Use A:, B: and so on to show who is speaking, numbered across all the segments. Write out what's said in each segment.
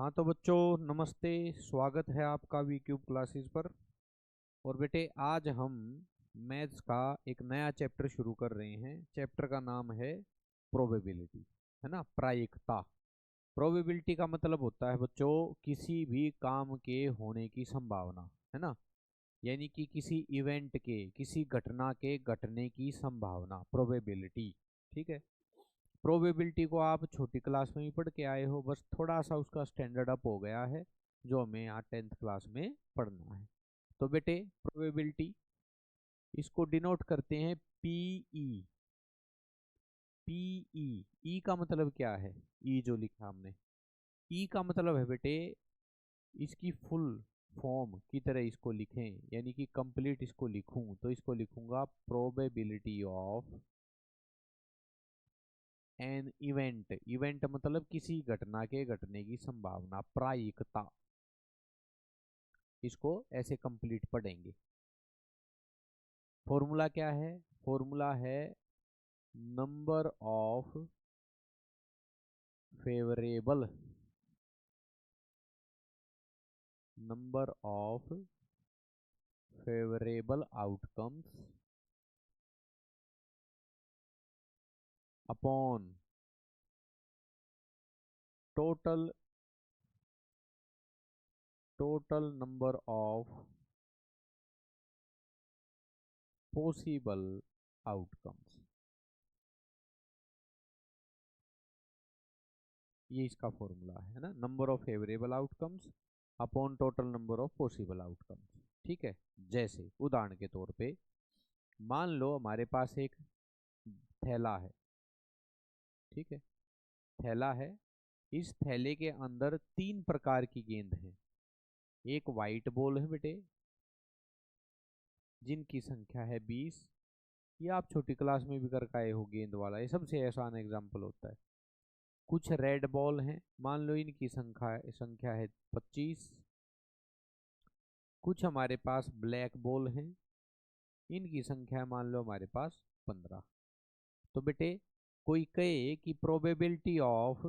A: हाँ तो बच्चों नमस्ते। स्वागत है आपका वी क्यूब क्लासेस पर। और बेटे आज हम मैथ्स का एक नया चैप्टर शुरू कर रहे हैं। चैप्टर का नाम है प्रोबेबिलिटी, है ना, प्रायिकता। प्रोबेबिलिटी का मतलब होता है बच्चों किसी भी काम के होने की संभावना, है ना, यानी कि किसी इवेंट के, किसी घटना के घटने की संभावना, प्रोबेबिलिटी। ठीक है। प्रोबेबिलिटी को आप छोटी क्लास में भी पढ़ के आए हो, बस थोड़ा सा उसका स्टैंडर्ड अप हो गया है जो हमें यहाँ 10th क्लास में पढ़ना है। तो बेटे प्रोबेबिलिटी, इसको डिनोट करते हैं पीई। पीई, ई का मतलब क्या है? ई जो लिखा हमने, ई का मतलब है बेटे, इसकी फुल फॉर्म की तरह इसको लिखें, यानी कि कंप्लीट इसको लिखूं तो इसको लिखूंगा probability of an event. Event मतलब किसी घटना के घटने की संभावना, प्रायिकता। इसको ऐसे कंप्लीट पढ़ेंगे। फॉर्मूला क्या है? फॉर्मूला है number of favourable, number of favourable outcomes upon total total number of possible outcomes. ये इसका फॉर्मूला है ना, number of favourable outcomes upon total number of possible outcomes. ठीक है। जैसे उदाहरण के तौर पे मान लो हमारे पास एक थैला है। ठीक है। थैला है, इस थैले के अंदर 3 प्रकार की गेंद है। एक वाइट बॉल है बेटे, जिनकी संख्या है 20। ये आप छोटी क्लास में भी करके आए हो, गेंद वाला, ये सबसे आसान एग्जाम्पल होता है। कुछ रेड बॉल हैं, मान लो इनकी संख्या है 25। कुछ हमारे पास ब्लैक बॉल हैं, इनकी संख्या मान लो हमारे पास 15। तो बेटे कोई कहे कि probability of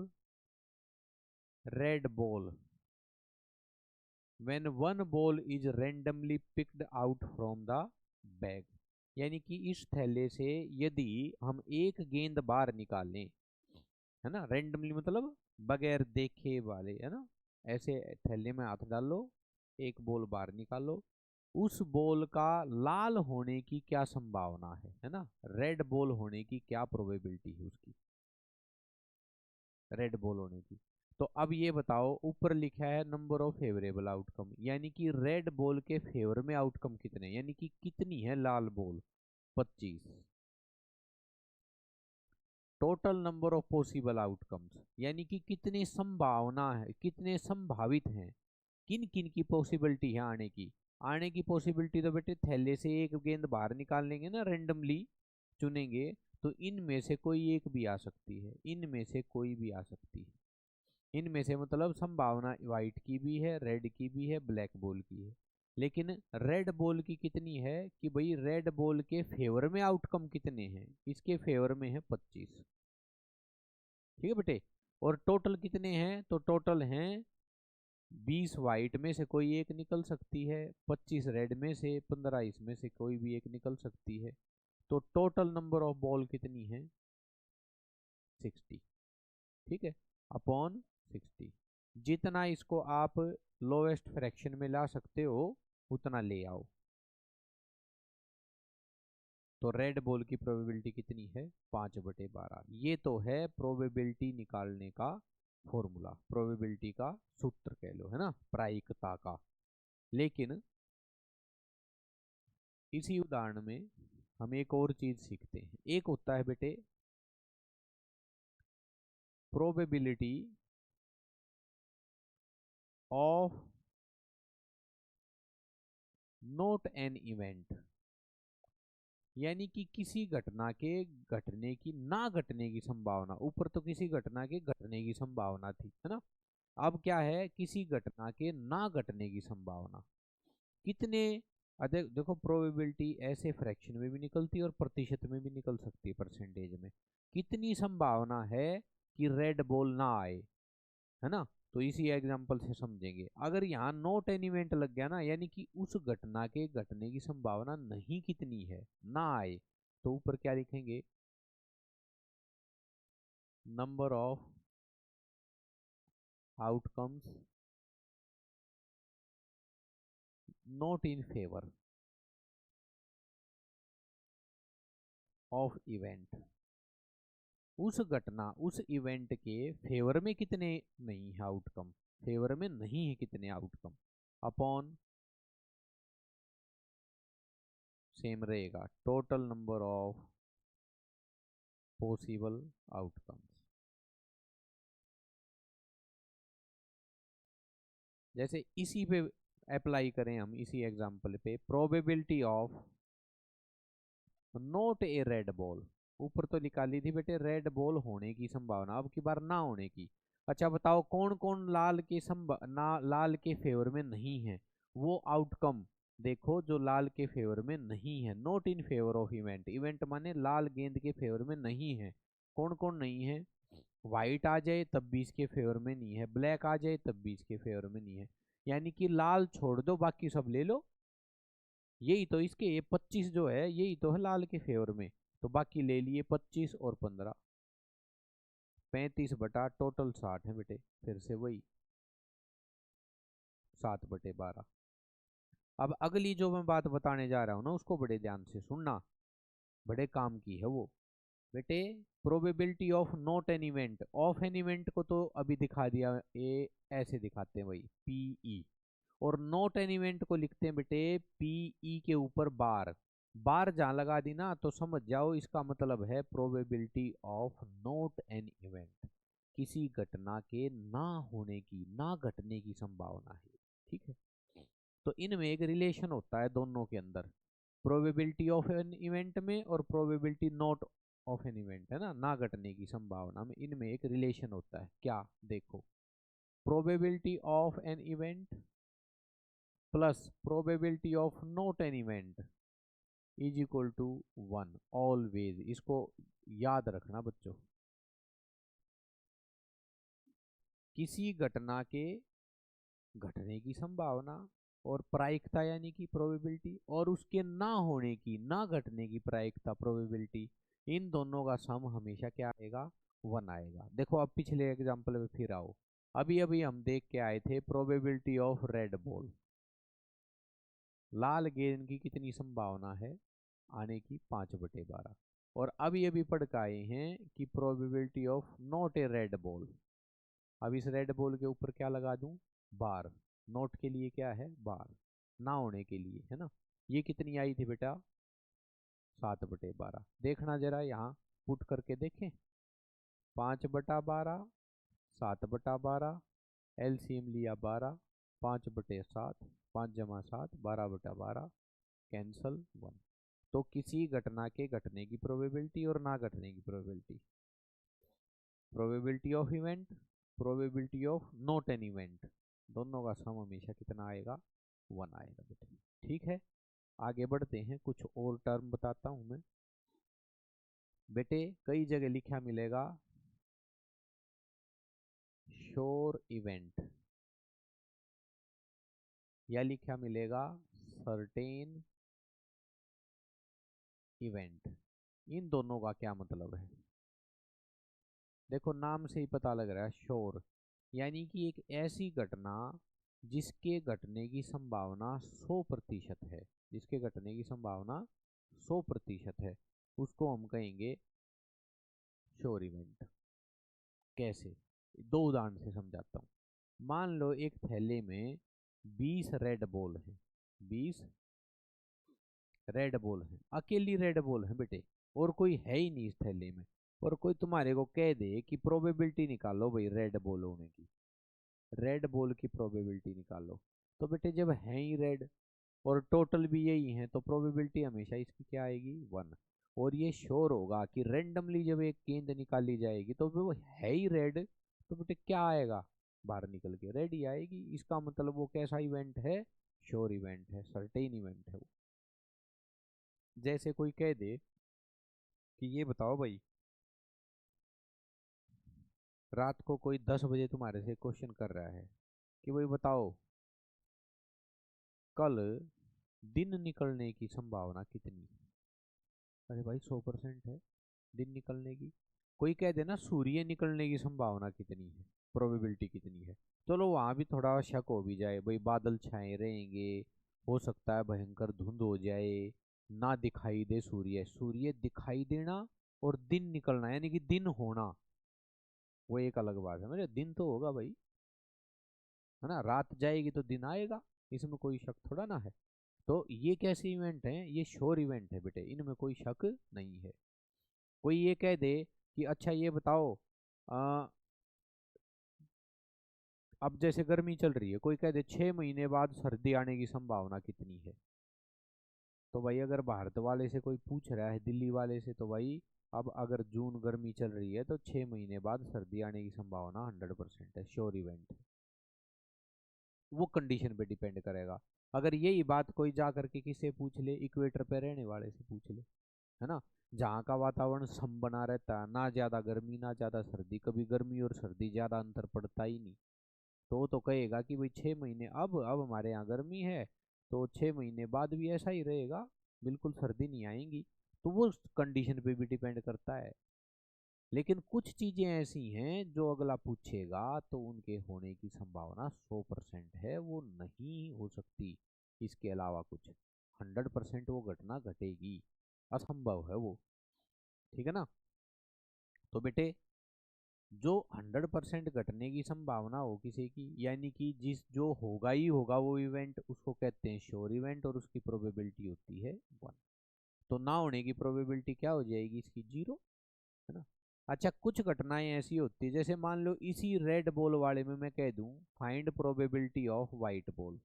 A: red ball when one ball is randomly picked out from the bag, यानी कि इस थैले से यदि हम एक गेंद बाहर निकालें, है ना, रेंडमली मतलब बगैर देखे वाले, है ना, ऐसे थैले में हाथ डालो, एक बॉल बाहर निकालो, उस बॉल का लाल होने की क्या संभावना है ना, रेड बॉल होने की क्या प्रोबेबिलिटी है उसकी, रेड बॉल होने की। तो अब ये बताओ, ऊपर लिखा है नंबर ऑफ फेवरेबल आउटकम, यानी कि रेड बॉल के फेवर में आउटकम कितने, यानी कि कितनी है लाल ball, 25। Total number of possible outcomes, यानी कि कितनी संभावना है, कितने संभावित हैं, किन किन की पॉसिबिलिटी है आने की। आने की पॉसिबिलिटी तो बेटे थैले से एक गेंद बाहर निकाल लेंगे ना, रेंडमली चुनेंगे, तो इनमें से कोई एक भी आ सकती है, इनमें से कोई भी आ सकती है। इनमें से मतलब संभावना व्हाइट की भी है, रेड की भी है, ब्लैक बॉल की है। लेकिन रेड बॉल की कितनी है कि भाई रेड बॉल के फेवर में आउटकम कितने हैं, इसके फेवर में है 25। ठीक है बेटे। और टोटल कितने हैं, तो टोटल हैं 20 व्हाइट में से कोई एक निकल सकती है, 25 रेड में से, 15 इसमें से कोई भी एक निकल सकती है। तो टोटल नंबर ऑफ बॉल कितनी है, 60। ठीक है, अपॉन 60। जितना इसको आप लोएस्ट फ्रैक्शन में ला सकते हो उतना ले आओ। तो रेड बॉल की प्रोबेबिलिटी कितनी है, 5/12। ये तो है प्रोबेबिलिटी निकालने का फॉर्मूला, प्रोबेबिलिटी का सूत्र कह लो, है ना, प्रायिकता का। लेकिन इसी उदाहरण में हम एक और चीज सीखते हैं। एक होता है बेटे probability of not an event, यानी कि किसी घटना के घटने की ना घटने की संभावना। ऊपर तो किसी घटना के घटने की संभावना थी, है ना, अब क्या है, किसी घटना के ना घटने की संभावना कितने। अधिक देखो, प्रोबेबिलिटी ऐसे फ्रैक्शन में भी निकलती है और प्रतिशत में भी निकल सकती है, परसेंटेज में। कितनी संभावना है कि रेड बॉल ना आए, है ना, तो इसी एग्जाम्पल से समझेंगे। अगर यहाँ नॉट एन इवेंट लग गया ना, यानी कि उस घटना के घटने की संभावना नहीं कितनी है, ना आए, तो ऊपर क्या लिखेंगे, number of outcomes not in favour of event. उस घटना, उस इवेंट के फेवर में कितने नहीं है आउटकम, फेवर में नहीं है कितने आउटकम, अपॉन सेम रहेगा total number of possible outcomes. जैसे इसी पे अप्लाई करें हम, इसी एग्जांपल पे, probability of not A red ball, ऊपर तो निकाली थी बेटे रेड बॉल होने की संभावना, अब की बार ना होने की। अच्छा बताओ कौन कौन लाल के लाल के फेवर में नहीं है, वो आउटकम देखो जो लाल के फेवर में नहीं है, not in favour of event, event माने लाल गेंद के फेवर में नहीं है। कौन कौन नहीं है, व्हाइट आ जाए तब भी इसके फेवर में नहीं है, ब्लैक आ जाए तब भी इसके फेवर में नहीं है, यानी कि लाल छोड़ दो बाकी सब ले लो। यही तो इसके, ये 25 जो है यही तो है लाल के फेवर में, तो बाकी ले लिए 25 और 15, 35 बटा टोटल 60 है बेटे, फिर से वही 7/12। अब अगली जो मैं बात बताने जा रहा हूं ना, उसको बड़े ध्यान से सुनना, बड़े काम की है वो बेटे। Probability of not an event, of an event को तो अभी दिखा दिया, ये ऐसे दिखाते हैं भाई पीई, और नॉट एन इवेंट को लिखते हैं बेटे पीई के ऊपर बार, बार जहां लगा दी ना तो समझ जाओ इसका मतलब है probability of not an event, किसी घटना के ना होने की, ना घटने की संभावना है। ठीक है, तो इनमें एक रिलेशन होता है दोनों के अंदर, प्रोबेबिलिटी ऑफ एन इवेंट में और probability not of an event है ना, ना घटने की संभावना में, इनमें एक रिलेशन होता है। क्या, देखो, probability of an event plus probability of not an event is equal to 1 always. इसको याद रखना बच्चों, किसी घटना के घटने की संभावना और प्रायिकता यानी कि प्रोबेबिलिटी, और उसके ना होने की, ना घटने की प्रायिकता प्रोबेबिलिटी, इन दोनों का सम हमेशा क्या आएगा, 1 आएगा। देखो अब पिछले एग्जांपल में फिर आओ, अभी अभी हम देख के आए थे प्रोबेबिलिटी ऑफ रेड बॉल, लाल गेंद की कितनी संभावना है आने की, 5/12। और अभी अभी पढ़ के आए हैं कि probability of not A red ball, अब इस रेड बॉल के ऊपर क्या लगा दूं, बार, नोट के लिए क्या है बार, ना होने के लिए है ना, ये कितनी आई थी बेटा, 7/12। देखना जरा यहाँ पुट करके देखें, 5/12, 7/12, एलसीएम लिया 12, 5/7, 5 × 7, 12/12, कैंसल 1। तो किसी घटना के घटने की प्रोबेबिलिटी और ना घटने की probability, probability of event, probability of not an event, दोनों का सम हमेशा कितना आएगा, 1 आएगा बेटे। ठीक है, आगे बढ़ते हैं, कुछ और टर्म बताता हूं मैं बेटे। कई जगह लिखा मिलेगा श्योर इवेंट, या लिखा मिलेगा सर्टेन इवेंट, इन दोनों का क्या मतलब है, देखो नाम से ही पता लग रहा है, श्योर यानी कि एक ऐसी घटना जिसके घटने की संभावना 100% है, जिसके घटने की संभावना 100% है, उसको हम कहेंगे श्योर इवेंट। कैसे, दो उदाहरण से समझाता हूँ। मान लो एक थैले में 20 रेड बॉल है, 20 रेड बॉल है, अकेली रेड बॉल है बेटे, और कोई है ही नहीं इस थैले में, और कोई तुम्हारे को कह दे कि प्रोबेबिलिटी निकालो भाई रेड बॉल होने की, रेड बॉल की प्रोबेबिलिटी निकालो, तो बेटे जब है ही रेड और टोटल भी यही है, तो प्रोबेबिलिटी हमेशा इसकी क्या आएगी, 1। और ये श्योर होगा कि रेंडमली जब एक गेंद निकाली जाएगी तो वो है ही रेड, तो बेटे क्या आएगा, बाहर निकल के रेड ही आएगी, इसका मतलब वो कैसा इवेंट है, श्योर इवेंट है, सर्टेन इवेंट है वो। जैसे कोई कह दे कि ये बताओ भाई रात को कोई 10 बजे तुम्हारे से क्वेश्चन कर रहा है कि भाई बताओ कल दिन निकलने की संभावना कितनी है। अरे भाई 100% है दिन निकलने की। कोई कह देना सूर्य निकलने की संभावना कितनी है, प्रोबेबिलिटी कितनी है। चलो वहां भी थोड़ा शक हो भी जाए, भाई बादल छाए रहेंगे, हो सकता है भयंकर धुंध हो जाए, ना दिखाई दे सूर्य। सूर्य दिखाई देना और दिन निकलना यानी कि दिन होना, वो एक अलग बात है। मेरे दिन तो होगा भाई, है ना, रात जाएगी तो दिन आएगा, इसमें कोई शक थोड़ा ना है। तो ये कैसे इवेंट हैं, ये श्योर इवेंट है बेटे, इनमें कोई शक नहीं है। कोई ये कह दे कि अच्छा ये बताओ आ, अब जैसे गर्मी चल रही है, कोई कह दे 6 महीने बाद सर्दी आने की संभावना कितनी है। तो भाई अगर भारत वाले से कोई पूछ रहा है, दिल्ली वाले से, तो भाई अब अगर जून गर्मी चल रही है तो 6 महीने बाद सर्दी आने की संभावना 100% है, श्योर इवेंट है। वो कंडीशन पे डिपेंड करेगा। अगर यही बात कोई जा करके किसे पूछ ले, इक्वेटर पे रहने वाले से पूछ ले, है ना, जहाँ का वातावरण सम बना रहता है, ना ज्यादा गर्मी ना ज्यादा सर्दी, कभी गर्मी और सर्दी ज्यादा अंतर पड़ता ही नहीं, तो वो तो कहेगा कि भाई 6 महीने अब हमारे यहाँ गर्मी है, तो 6 महीने बाद भी ऐसा ही रहेगा, बिल्कुल सर्दी नहीं आएंगी। तो वो कंडीशन पे भी डिपेंड करता है। लेकिन कुछ चीजें ऐसी हैं जो अगला पूछेगा तो उनके होने की संभावना 100% है, वो नहीं हो सकती इसके अलावा कुछ। 100% वो घटना घटेगी, असंभव है वो। ठीक है ना। तो बेटे जो 100% घटने की संभावना हो किसी की, यानी कि जिस जो होगा ही होगा वो इवेंट, उसको कहते हैं श्योर इवेंट, और उसकी प्रोबेबिलिटी होती है 1। तो ना होने की प्रोबेबिलिटी क्या हो जाएगी इसकी, 0, है ना। अच्छा कुछ घटनाएं ऐसी होती है, जैसे मान लो इसी रेड बॉल वाले में मैं कह दूं find probability of white ball.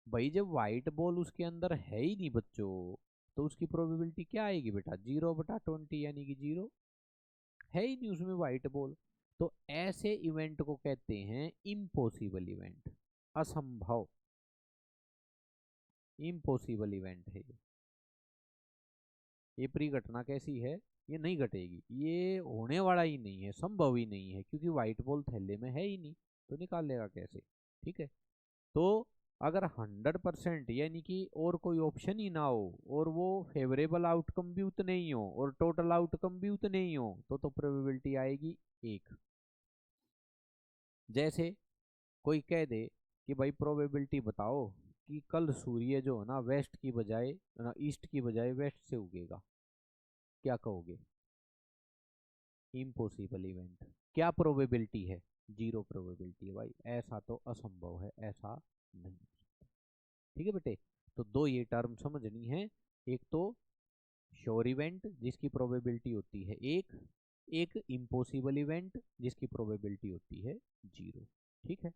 A: भाई जब वाइट बॉल उसके अंदर है ही नहीं बच्चों, तो उसकी प्रोबेबिलिटी क्या आएगी बेटा, 0/20 यानी कि 0, है ही नहीं उसमें वाइट बॉल। तो ऐसे इवेंट को कहते हैं इम्पॉसिबल इवेंट, असंभव, इम्पॉसिबल इवेंट है ये प्री घटना कैसी है, ये नहीं घटेगी, ये होने वाला ही नहीं है, संभव ही नहीं है, क्योंकि व्हाइट बॉल थैले में है ही नहीं, तो निकाल लेगा कैसे। ठीक है। तो अगर 100% यानी कि और कोई ऑप्शन ही ना हो, और वो फेवरेबल आउटकम भी उतने ही हो और टोटल आउटकम भी उतने ही हो, तो प्रोबेबिलिटी आएगी 1। जैसे कोई कह दे कि भाई प्रोबेबिलिटी बताओ कि कल सूर्य जो है ना वेस्ट की बजाय ना ईस्ट की बजाय वेस्ट से उगेगा, क्या कहोगे। Impossible event. क्या प्रोबेबिलिटी है, 0 प्रोबेबिलिटी है भाई, ऐसा तो असंभव है, ऐसा नहीं हो सकता। ठीक है बेटे। तो दो ये टर्म समझनी है, एक तो श्योर इवेंट जिसकी प्रोबेबिलिटी होती है 1, एक इम्पॉसिबल इवेंट जिसकी प्रोबेबिलिटी होती है 0। ठीक है।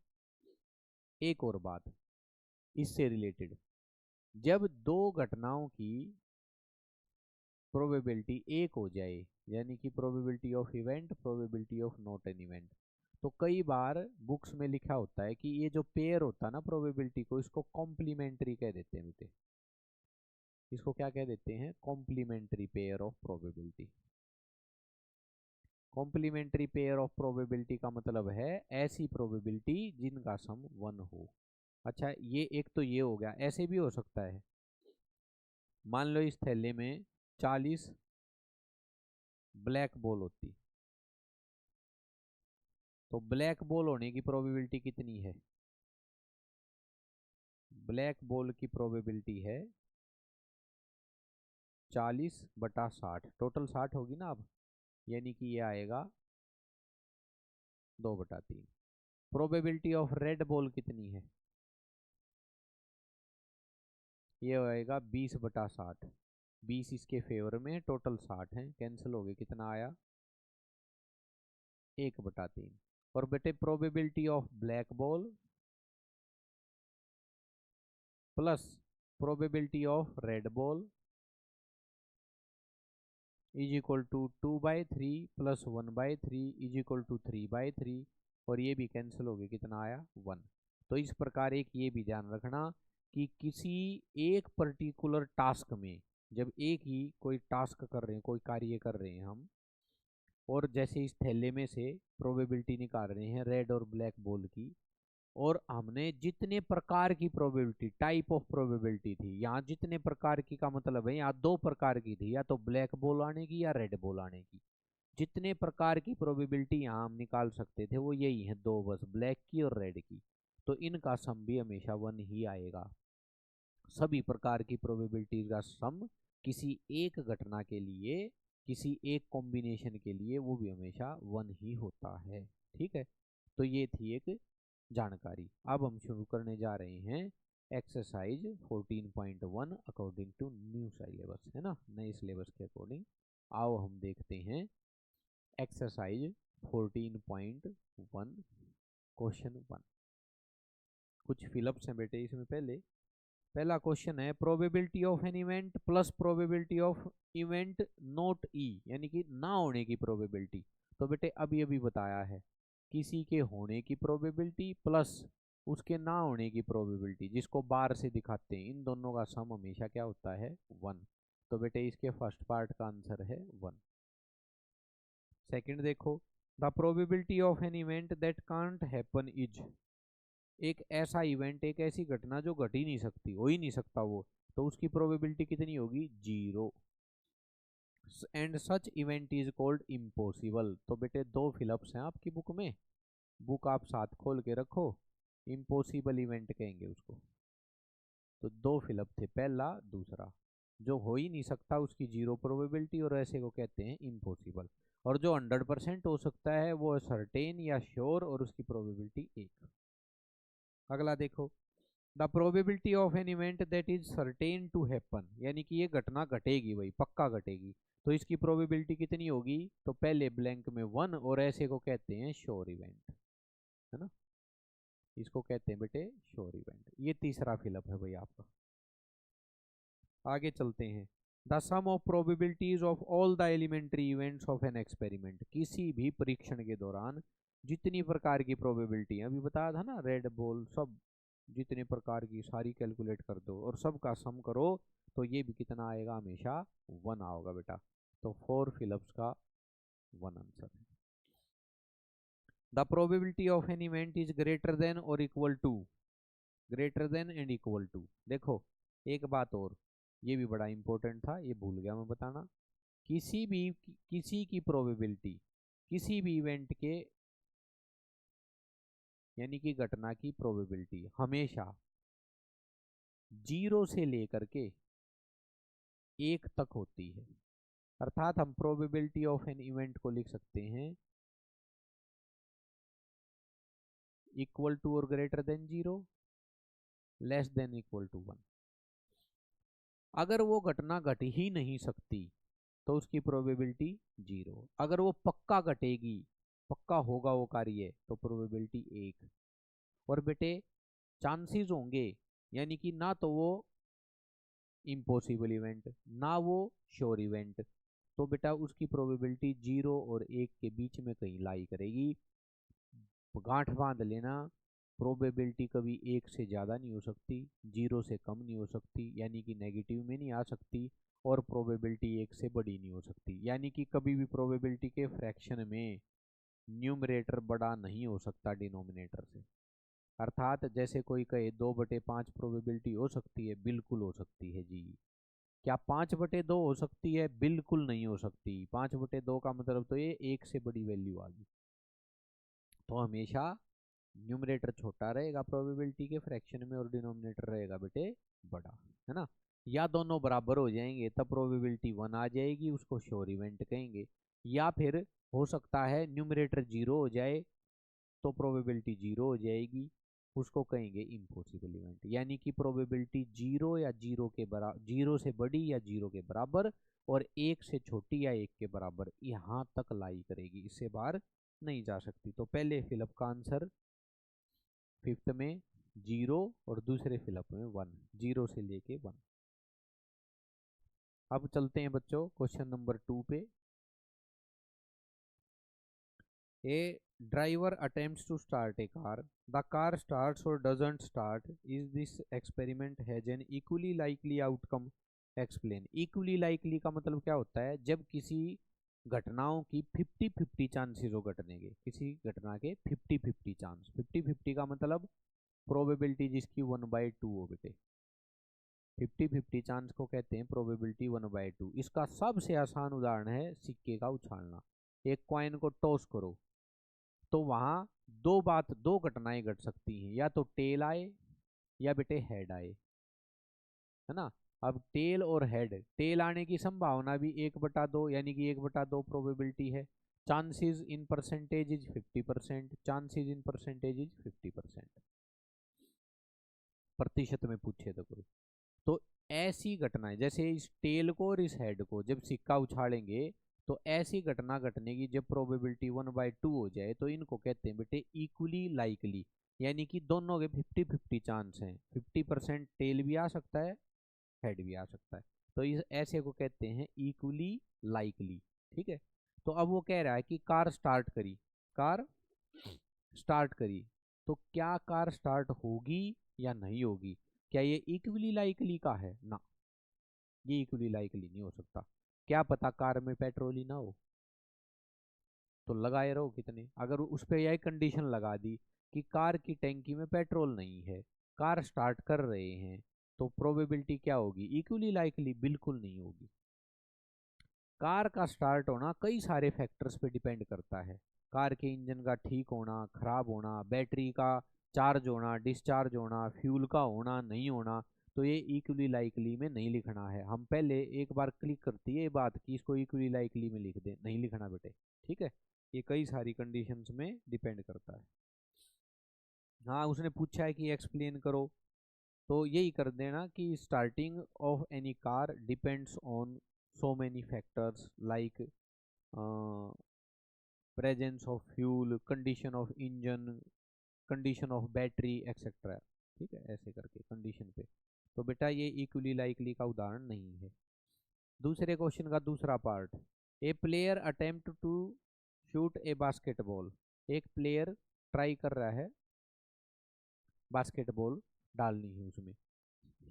A: एक और बात इससे रिलेटेड, जब दो घटनाओं की प्रोबेबिलिटी 1 हो जाए, यानी कि probability of event, probability of not an event, तो कई बार बुक्स में लिखा होता है कि ये जो पेयर होता है ना प्रोबेबिलिटी को, इसको कॉम्प्लीमेंट्री कह देते हैं बेटे। इसको क्या कह देते हैं, complementary pair of probability. Complementary pair of probability का मतलब है ऐसी प्रोबेबिलिटी जिनका सम 1 हो। अच्छा ये एक तो ये हो गया, ऐसे भी हो सकता है, मान लो इस थैले में 40 ब्लैक बॉल होती, तो ब्लैक बॉल होने की प्रोबेबिलिटी कितनी है, ब्लैक बॉल की प्रोबेबिलिटी है 40/60, टोटल 60 होगी ना अब, यानी कि ये आएगा 2/3। प्रोबेबिलिटी ऑफ रेड बॉल कितनी है, ये आएगा 20/60, 20 इसके फेवर में, टोटल 60 है, कैंसिल हो गए, कितना आया 1/3। और बेटे probability of black ball plus probability of red ball is equal to 2/3 plus 1/3 is equal to 3/3, और ये भी कैंसिल हो गया, कितना आया 1। तो इस प्रकार एक ये भी ध्यान रखना कि किसी एक पर्टिकुलर टास्क में, जब एक ही कोई टास्क कर रहे हैं, कोई कार्य कर रहे हैं हम, और जैसे इस थैले में से प्रोबेबिलिटी निकाल रहे हैं रेड और ब्लैक बॉल की, और हमने जितने प्रकार की प्रोबेबिलिटी, टाइप ऑफ प्रोबेबिलिटी थी, यहाँ जितने प्रकार की का मतलब है यहाँ दो प्रकार की थी, या तो ब्लैक बॉल आने की या रेड बॉल आने की। जितने प्रकार की प्रोबेबिलिटी यहाँ हम निकाल सकते थे वो यही है दो, बस ब्लैक की और रेड की। तो इनका सम भी हमेशा 1 ही आएगा। सभी प्रकार की प्रोबेबिलिटीज का सम किसी एक घटना के लिए, किसी एक कॉम्बिनेशन के लिए, वो भी हमेशा 1 ही होता है। ठीक है, तो ये थी एक जानकारी। अब हम शुरू करने जा रहे हैं exercise 14.1 according to new syllabus, है ना, नए सिलेबस के अकॉर्डिंग। आओ हम देखते हैं एक्सरसाइज 14.1 क्वेश्चन 1। कुछ फिलअप्स हैं बेटे इसमें। पहला क्वेश्चन है probability of an event plus probability of event not E, यानी कि ना होने की प्रोबेबिलिटी। तो बेटे अभी अभी बताया है, किसी के होने की प्रोबेबिलिटी प्लस उसके ना होने की प्रोबेबिलिटी, जिसको बार से दिखाते हैं, इन दोनों का सम हमेशा क्या होता है 1। तो बेटे इसके फर्स्ट पार्ट का आंसर है 1। सेकंड देखो, the probability of an event that can't happen is, एक ऐसा इवेंट, एक ऐसी घटना जो घट ही नहीं सकती, हो ही नहीं सकता वो, तो उसकी प्रोबेबिलिटी कितनी होगी 0। And such event is called impossible. तो बेटे दो फिलअप्स हैं आपकी बुक में, बुक आप साथ खोल के रखो, इम्पॉसिबल इवेंट कहेंगे उसको। तो दो फिलअप थे, पहला दूसरा। जो हो ही नहीं सकता उसकी 0 प्रोबेबिलिटी, और ऐसे को कहते हैं इम्पॉसिबल। और जो 100% हो सकता है वो सर्टेन या श्योर, और उसकी प्रोबेबिलिटी 1। अगला देखो, the probability of an event that is certain to happen, यानी कि ये घटना घटेगी, वही पक्का घटेगी, तो इसकी प्रोबेबिलिटी कितनी होगी, तो पहले ब्लैंक में 1, और ऐसे को कहते हैं श्योर इवेंट, है ना, इसको कहते हैं बेटे श्योर इवेंट। ये तीसरा फिलअप है भाई आपका। आगे चलते हैं, the sum of probabilities of all the elementary events of an experiment, किसी भी परीक्षण के दौरान जितनी प्रकार की प्रोबेबिलिटी, अभी बताया था ना, रेड बॉल, सब जितने प्रकार की सारी कैलकुलेट कर दो और सबका सम करो, तो ये भी कितना आएगा, हमेशा 1 आओगा बेटा। तो 4 फिलअप्स का 1 आंसर है। The probability of an event is greater than or equal to, greater than and equal to. देखो एक बात और, ये भी बड़ा इंपॉर्टेंट था, ये भूल गया मैं बताना, किसी की प्रोबेबिलिटी, किसी भी इवेंट के, यानी कि घटना की प्रोबेबिलिटी हमेशा 0 से लेकर के 1 तक होती है। अर्थात हम प्रोबेबिलिटी ऑफ एन इवेंट को लिख सकते हैं इक्वल टू और greater than 0, less than equal to 1। अगर वो घटना घट ही नहीं सकती तो उसकी प्रोबेबिलिटी 0। अगर वो पक्का घटेगी, पक्का होगा वो कार्य, तो प्रोबेबिलिटी 1। और बेटे चांसेस होंगे, यानी कि ना तो वो इम्पॉसिबल इवेंट, ना वो श्योर इवेंट, तो बेटा उसकी प्रोबेबिलिटी 0 और 1 के बीच में कहीं लाई करेगी। गांठ बांध लेना, प्रोबेबिलिटी कभी 1 से ज़्यादा नहीं हो सकती, 0 से कम नहीं हो सकती, यानी कि नेगेटिव में नहीं आ सकती, और प्रोबेबिलिटी 1 से बड़ी नहीं हो सकती, यानी कि कभी भी प्रोबेबिलिटी के फ्रैक्शन में न्यूमरेटर बड़ा नहीं हो सकता डिनोमिनेटर से। अर्थात जैसे कोई कहे 2/5 प्रोबेबिलिटी हो सकती है, बिल्कुल हो सकती है जी। क्या 5/2 हो सकती है? बिल्कुल नहीं हो सकती। 5/2 का मतलब तो ये 1 से बड़ी वैल्यू आ गई। तो हमेशा न्यूमरेटर छोटा रहेगा प्रोबेबिलिटी के फ्रैक्शन में, और डिनोमिनेटर रहेगा बेटे बड़ा, है ना। या दोनों बराबर हो जाएंगे तब प्रोबेबिलिटी 1 आ जाएगी, उसको श्योर इवेंट कहेंगे। या फिर हो सकता है न्यूमरेटर 0 हो जाए तो प्रोबेबिलिटी 0 हो जाएगी, उसको कहेंगे इम्पॉसिबल इवेंट। यानी कि प्रोबेबिलिटी 0 या 0 के बराबर, 0 से बड़ी या 0 के बराबर, और 1 से छोटी या 1 के बराबर, यहाँ तक लाई करेगी, इससे बाहर नहीं जा सकती। तो पहले फिलअप का आंसर फिफ्थ में 0 और दूसरे फिलअप में 1, 0 से लेके 1। अब चलते हैं बच्चों क्वेश्चन नंबर 2 पे। A driver attempts to start a car, the car starts or doesn't start, is this experiment has an equally likely outcome, explain. Equally likely का मतलब क्या होता है, जब किसी घटनाओं की 50-50 चांसेस हो घटने के, किसी घटना के 50-50 चांस। 50-50 का मतलब प्रोबेबिलिटी जिसकी 1/2 हो बेटे, 50-50 चांस को कहते हैं प्रोबेबिलिटी 1/2। इसका सबसे आसान उदाहरण है सिक्के का उछालना। एक कॉइन को टॉस करो तो वहां दो घटनाएं घट सकती हैं, या तो टेल आए या बेटे हेड आए, है ना। अब टेल और हेड, टेल आने की संभावना भी 1/2 यानी कि 1/2 प्रोबेबिलिटी है। Chances in percentage is 50%, chances in percentage is 50%, प्रतिशत में पूछे तो कोई। तो ऐसी घटनाएं जैसे इस टेल को और इस हेड को जब सिक्का उछालेंगे तो ऐसी घटना घटने की जब प्रोबेबिलिटी 1/2 हो जाए तो इनको कहते हैं बेटे इक्वली लाइकली, यानी कि दोनों के 50-50 चांस हैं। 50% टेल भी आ सकता है, हेड भी आ सकता है, तो इस ऐसे को कहते हैं इक्वली लाइकली। ठीक है। तो अब वो कह रहा है कि कार स्टार्ट करी, कार स्टार्ट करी, तो क्या कार स्टार्ट होगी या नहीं होगी, क्या ये इक्वली लाइकली का है ना, ये इक्वली लाइकली नहीं हो सकता। क्या पता कार में पेट्रोल ही ना हो, तो लगाए रहो कितने। अगर उस पर यह कंडीशन लगा दी कि कार की टैंकी में पेट्रोल नहीं है, कार स्टार्ट कर रहे हैं, तो प्रोबेबिलिटी क्या होगी, इक्वली लाइकली बिल्कुल नहीं होगी। कार का स्टार्ट होना कई सारे फैक्टर्स पे डिपेंड करता है। कार के इंजन का ठीक होना, खराब होना, बैटरी का चार्ज होना, डिस्चार्ज होना, फ्यूल का होना नहीं होना, तो ये इक्वली लाइकली में नहीं लिखना है। हम पहले एक बार क्लिक करती है ये बात कि इसको इक्वली लाइकली में लिख दें, नहीं लिखना बेटे। ठीक है, ये कई सारी कंडीशंस में डिपेंड करता है। हाँ, उसने पूछा है कि एक्सप्लेन करो, तो यही कर देना कि starting of any car depends on so many factors like presence of fuel, condition of engine, condition of battery etc। ठीक है, ऐसे करके कंडीशन पे। तो बेटा ये इक्वली लाइकली का उदाहरण नहीं है। दूसरे क्वेश्चन का दूसरा part, a player attempt to shoot a basketball, एक प्लेयर ट्राई कर रहा है बास्केटबॉल डालनी है उसमें,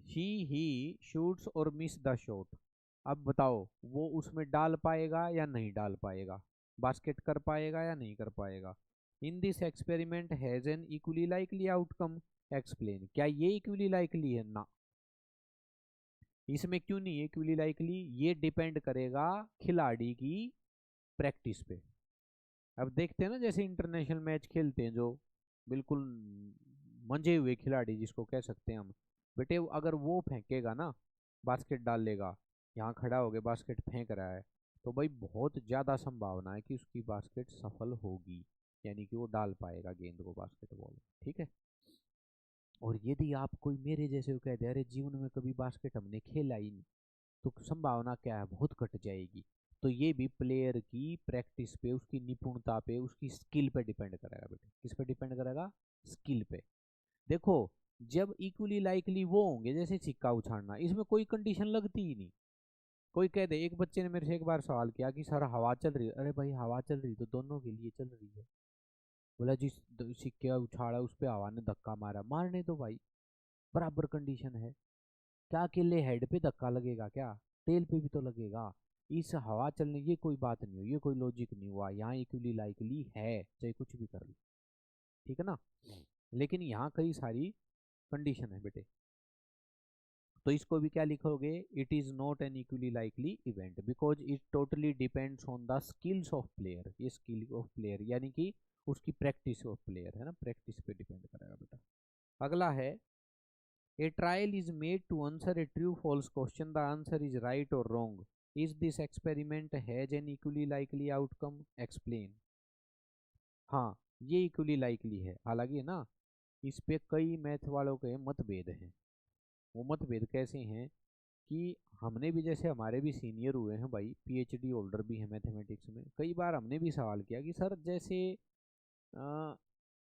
A: ही शूट्स और मिस द शॉट। अब बताओ वो उसमें डाल पाएगा या नहीं डाल पाएगा, बास्केट कर पाएगा या नहीं कर पाएगा। In this experiment has an equally likely outcome, explain. क्या ये इक्वली लाइकली है ना, इसमें क्यों नहीं इक्वली लाइकली, ये डिपेंड करेगा खिलाड़ी की प्रैक्टिस पे। अब देखते हैं ना, जैसे इंटरनेशनल मैच खेलते हैं जो बिल्कुल मंजे हुए खिलाड़ी जिसको कह सकते हैं हम, बेटे अगर वो फेंकेगा ना, बास्केट डाल लेगा, यहाँ खड़ा हो गया बास्केट फेंक रहा है, तो भाई बहुत ज़्यादा संभावना है कि उसकी बास्केट सफल होगी, यानी कि वो डाल पाएगा गेंद को बास्केटबॉल। ठीक है। और यदि आप कोई मेरे जैसे को कहते हैं अरे जीवन में कभी बास्केट हमने खेला ही नहीं, तो संभावना क्या है, बहुत घट जाएगी। तो ये भी प्लेयर की प्रैक्टिस पे, उसकी निपुणता पे, उसकी स्किल पे डिपेंड करेगा बेटे। किस पे डिपेंड करेगा, स्किल पे। देखो जब इक्वली लाइकली वो होंगे जैसे सिक्का उछालना, इसमें कोई कंडीशन लगती ही नहीं। कोई कह दे, एक बच्चे ने मेरे से एक बार सवाल किया कि सर हवा चल रही है, अरे भाई हवा चल रही तो दोनों के लिए चल रही है। बोला जिस सिक्के उछाड़ा उस पर हवा ने धक्का मारा, मारने दो भाई, बराबर कंडीशन है। क्या अकेले हेड पे धक्का लगेगा, क्या टेल पे भी तो लगेगा। इस हवा चलने ये कोई बात नहीं हुई, ये कोई लॉजिक नहीं हुआ, यहाँ इक्वली लाइकली है चाहे कुछ भी कर लो। ठीक है ना। लेकिन यहाँ कई सारी कंडीशन है बेटे, तो इसको भी क्या लिखोगे, it is not an equally likely event because it totally depends on the skills of player. ये स्किल ऑफ प्लेयर यानी कि उसकी प्रैक्टिस ऑफ प्लेयर है ना, प्रैक्टिस पे डिपेंड करेगा बेटा। अगला है, a trial is made to answer a true false question, the answer is right or wrong, is this experiment has an equally likely outcome, explain. हाँ, ये इक्वली लाइकली है, हालांकि ना इस पे कई मैथ वालों के मतभेद हैं। वो मतभेद कैसे हैं कि हमने भी, जैसे हमारे भी सीनियर हुए हैं भाई, पीएचडी होल्डर भी हैं मैथमेटिक्स में, कई बार हमने भी सवाल किया कि सर जैसे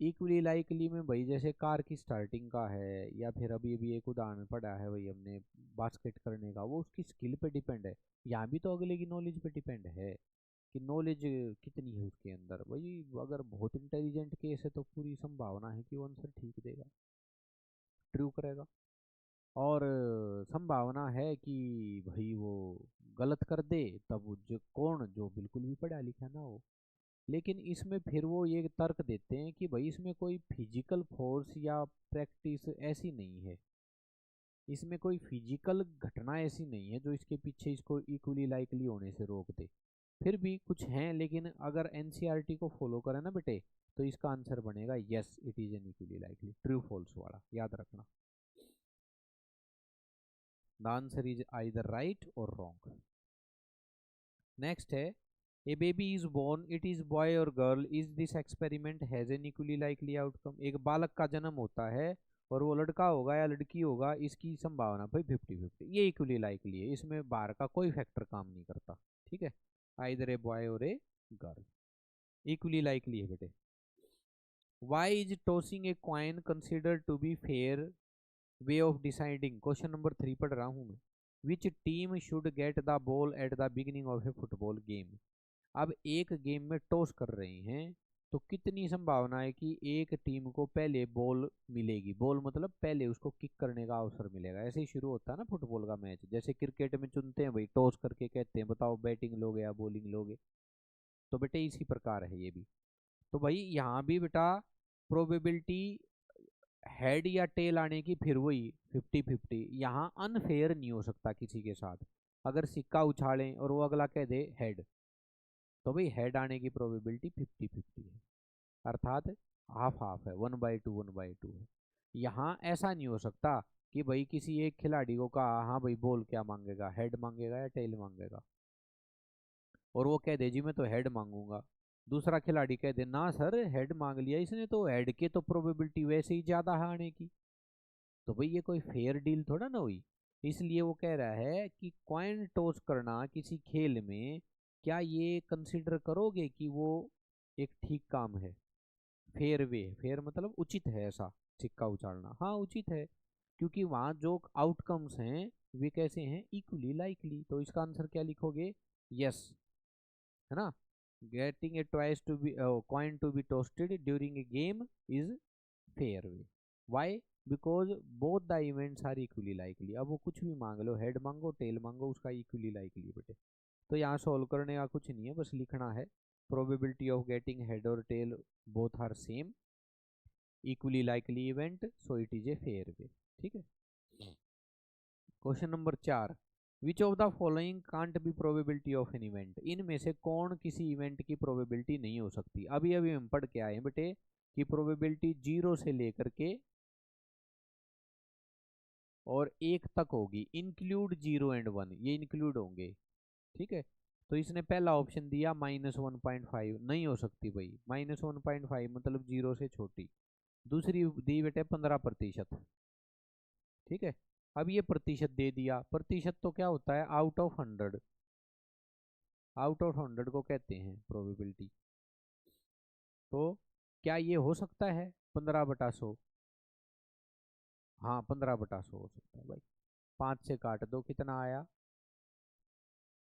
A: इक्वली लाइकली में भाई जैसे कार की स्टार्टिंग का है, या फिर अभी अभी एक उदाहरण पढ़ा है भाई हमने बास्केट करने का, वो उसकी स्किल पे डिपेंड है। यहाँ भी तो अगले की नॉलेज पे डिपेंड है कि नॉलेज कितनी है उसके अंदर। भाई अगर बहुत इंटेलिजेंट केस है तो पूरी संभावना है कि वो आंसर ठीक देगा, ट्रू करेगा। और संभावना है कि भाई वो गलत कर दे तब जो कौन जो बिल्कुल भी पढ़ा लिखा ना हो। लेकिन इसमें फिर वो ये तर्क देते हैं कि भाई इसमें कोई फिजिकल फोर्स या प्रैक्टिस ऐसी नहीं है, इसमें कोई फिजिकल घटना ऐसी नहीं है जो इसके पीछे इसको इक्वली लाइकली होने से रोक दे। फिर भी कुछ हैं, लेकिन अगर एनसीईआरटी को फॉलो करें ना बेटे तो इसका आंसर बनेगा yes it is an equally likely, true false वाला याद रखना। The answer is either right or wrong. Next है a baby is born it is boy or girl is this experiment has an equally likely outcome. एक बालक का जन्म होता है और वो लड़का होगा या लड़की होगा, इसकी संभावना भाई 50-50, ये इक्वली लाइकली है, इसमें बाहर का कोई फैक्टर काम नहीं करता। ठीक है, आइदर ए बॉय और ए गर्ल, इक्वली लाइकली है बेटे। Why is tossing a coin consider to be fair way of deciding, question number 3 पढ़ रहा हूं मैं। Which team should get the ball at the beginning of a football game. अब एक game में toss कर रहे हैं तो कितनी संभावना है कि एक टीम को पहले बॉल मिलेगी, बॉल मतलब पहले उसको किक करने का अवसर मिलेगा। ऐसे ही शुरू होता है ना फुटबॉल का मैच, जैसे क्रिकेट में चुनते हैं भाई टॉस करके कहते हैं बताओ बैटिंग लोगे या बॉलिंग लोगे, तो बेटे इसी प्रकार है ये भी। तो भाई यहाँ भी बेटा प्रोबेबिलिटी हेड या टेल आने की फिर वही 50-50, यहाँ अनफेयर नहीं हो सकता किसी के साथ। अगर सिक्का उछालें और वो अगला कह दे हेड, तो भाई हेड आने की प्रोबेबिलिटी 50-50 है, अर्थात हाफ हाफ है, 1/2 1/2 है। यहाँ ऐसा नहीं हो सकता कि भाई किसी एक खिलाड़ी को कहा हाँ भाई बॉल क्या मांगेगा, हेड मांगेगा या टेल मांगेगा, और वो कह दे जी मैं तो हेड मांगूंगा, दूसरा खिलाड़ी कह दे ना सर हेड मांग लिया इसने तो हेड के तो प्रोबेबिलिटी वैसे ही ज्यादा है आने की, तो भाई ये कोई फेयर डील थोड़ा ना हुई। इसलिए वो कह रहा है कि कॉइन टॉस करना किसी खेल में क्या ये कंसिडर करोगे कि वो एक ठीक काम है, फेयर वे, फेयर मतलब उचित है ऐसा सिक्का उछालना, हाँ उचित है, क्योंकि वहां जो आउटकम्स हैं वे कैसे हैं इक्वली लाइकली। तो इसका आंसर क्या लिखोगे, यस, है ना। Getting a twice to be coin to be toasted during a game is fair way. Why, because both the events are equally likely. अब वो कुछ भी मांग लो, हेड मांगो टेल मांगो, उसका इक्वली लाइकली बेटे। तो यहाँ सॉल्व करने का कुछ नहीं है, बस लिखना है प्रोबेबिलिटी ऑफ गेटिंग हेड और tail both are same, equally likely event, so it is a fair way. ठीक है। Question number 4, which of the following can't be probability of an event. इनमें से कौन किसी इवेंट की प्रोबेबिलिटी नहीं हो सकती। अभी अभी हम पढ़ के आए बेटे कि प्रोबेबिलिटी 0 से लेकर के और 1 तक होगी, इंक्लूड 0 एंड 1, ये इंक्लूड होंगे। ठीक है, तो इसने पहला ऑप्शन दिया -1.5, नहीं हो सकती भाई, -1.5 मतलब 0 से छोटी। दूसरी दी बेटे 15%। ठीक है, अब ये प्रतिशत दे दिया, प्रतिशत तो क्या होता है आउट ऑफ 100, आउट ऑफ 100 को कहते हैं प्रोबेबिलिटी। तो क्या ये हो सकता है 15/100, हाँ 15/100 हो सकता है भाई। 5 से काट दो कितना आया,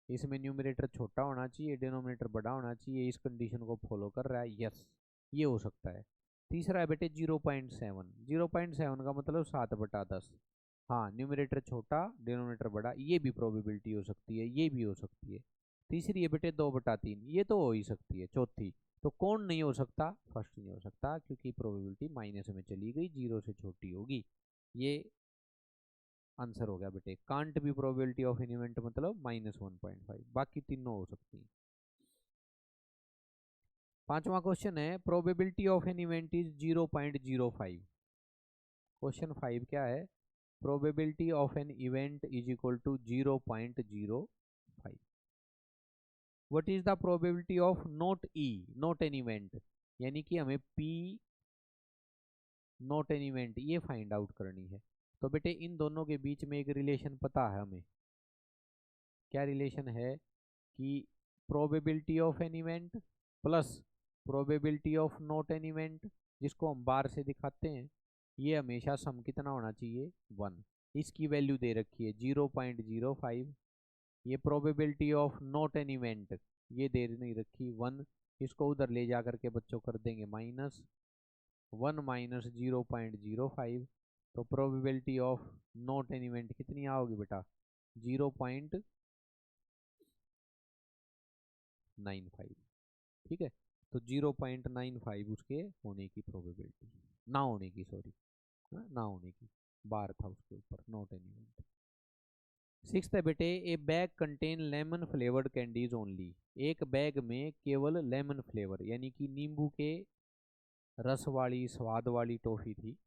A: इसमें न्यूमरेटर छोटा होना चाहिए डिनोमिनेटर बड़ा होना चाहिए, इस कंडीशन को फॉलो कर रहा है, यस ये हो सकता है। तीसरा है बेटे 0.7, 0.7 का मतलब 7/10, हाँ न्यूमरेटर छोटा डिनोमिनेटर बड़ा, ये भी प्रोबेबिलिटी हो सकती है, ये भी हो सकती है। तीसरी है बेटे 2/3, ये तो हो ही सकती है। चौथी, तो कौन नहीं हो सकता, फर्स्ट नहीं हो सकता क्योंकि प्रोबेबिलिटी माइनस में चली गई, 0 से छोटी होगी, ये आंसर हो गया बेटे। Can't be probability of an event मतलब -1.5, बाकी तीनों हो सकती हैं। पांचवा क्वेश्चन है probability of an event is 0.05। Question 5 क्या है, probability of an event is equal to 0.05। What is the probability of not E, not an event, यानी कि हमें पी नॉट एन इवेंट ये फाइंड आउट करनी है। तो बेटे इन दोनों के बीच में एक रिलेशन पता है हमें, क्या रिलेशन है कि probability of an event plus probability of not an event, जिसको हम बार से दिखाते हैं, ये हमेशा सम कितना होना चाहिए 1। इसकी वैल्यू दे रखी है 0.05। ये probability of not an event ये दे नहीं रखी 1, इसको उधर ले जा करके बच्चों कर देंगे -1 माइनस 0.05, तो probability of not an event कितनी आओगी बेटा 0.05। 0.95। ठीक है, तो 0.95 उसके होने की प्रोबेबिलिटी, ना होने की, सॉरी, ना होने की, बार था उसके ऊपर, नॉट एन इवेंट। सिक्स्थ है बेटे, ए bag contain lemon flavoured candies only. एक बैग में केवल लेमन फ्लेवर यानी कि नींबू के रस वाली स्वाद वाली टॉफी थी।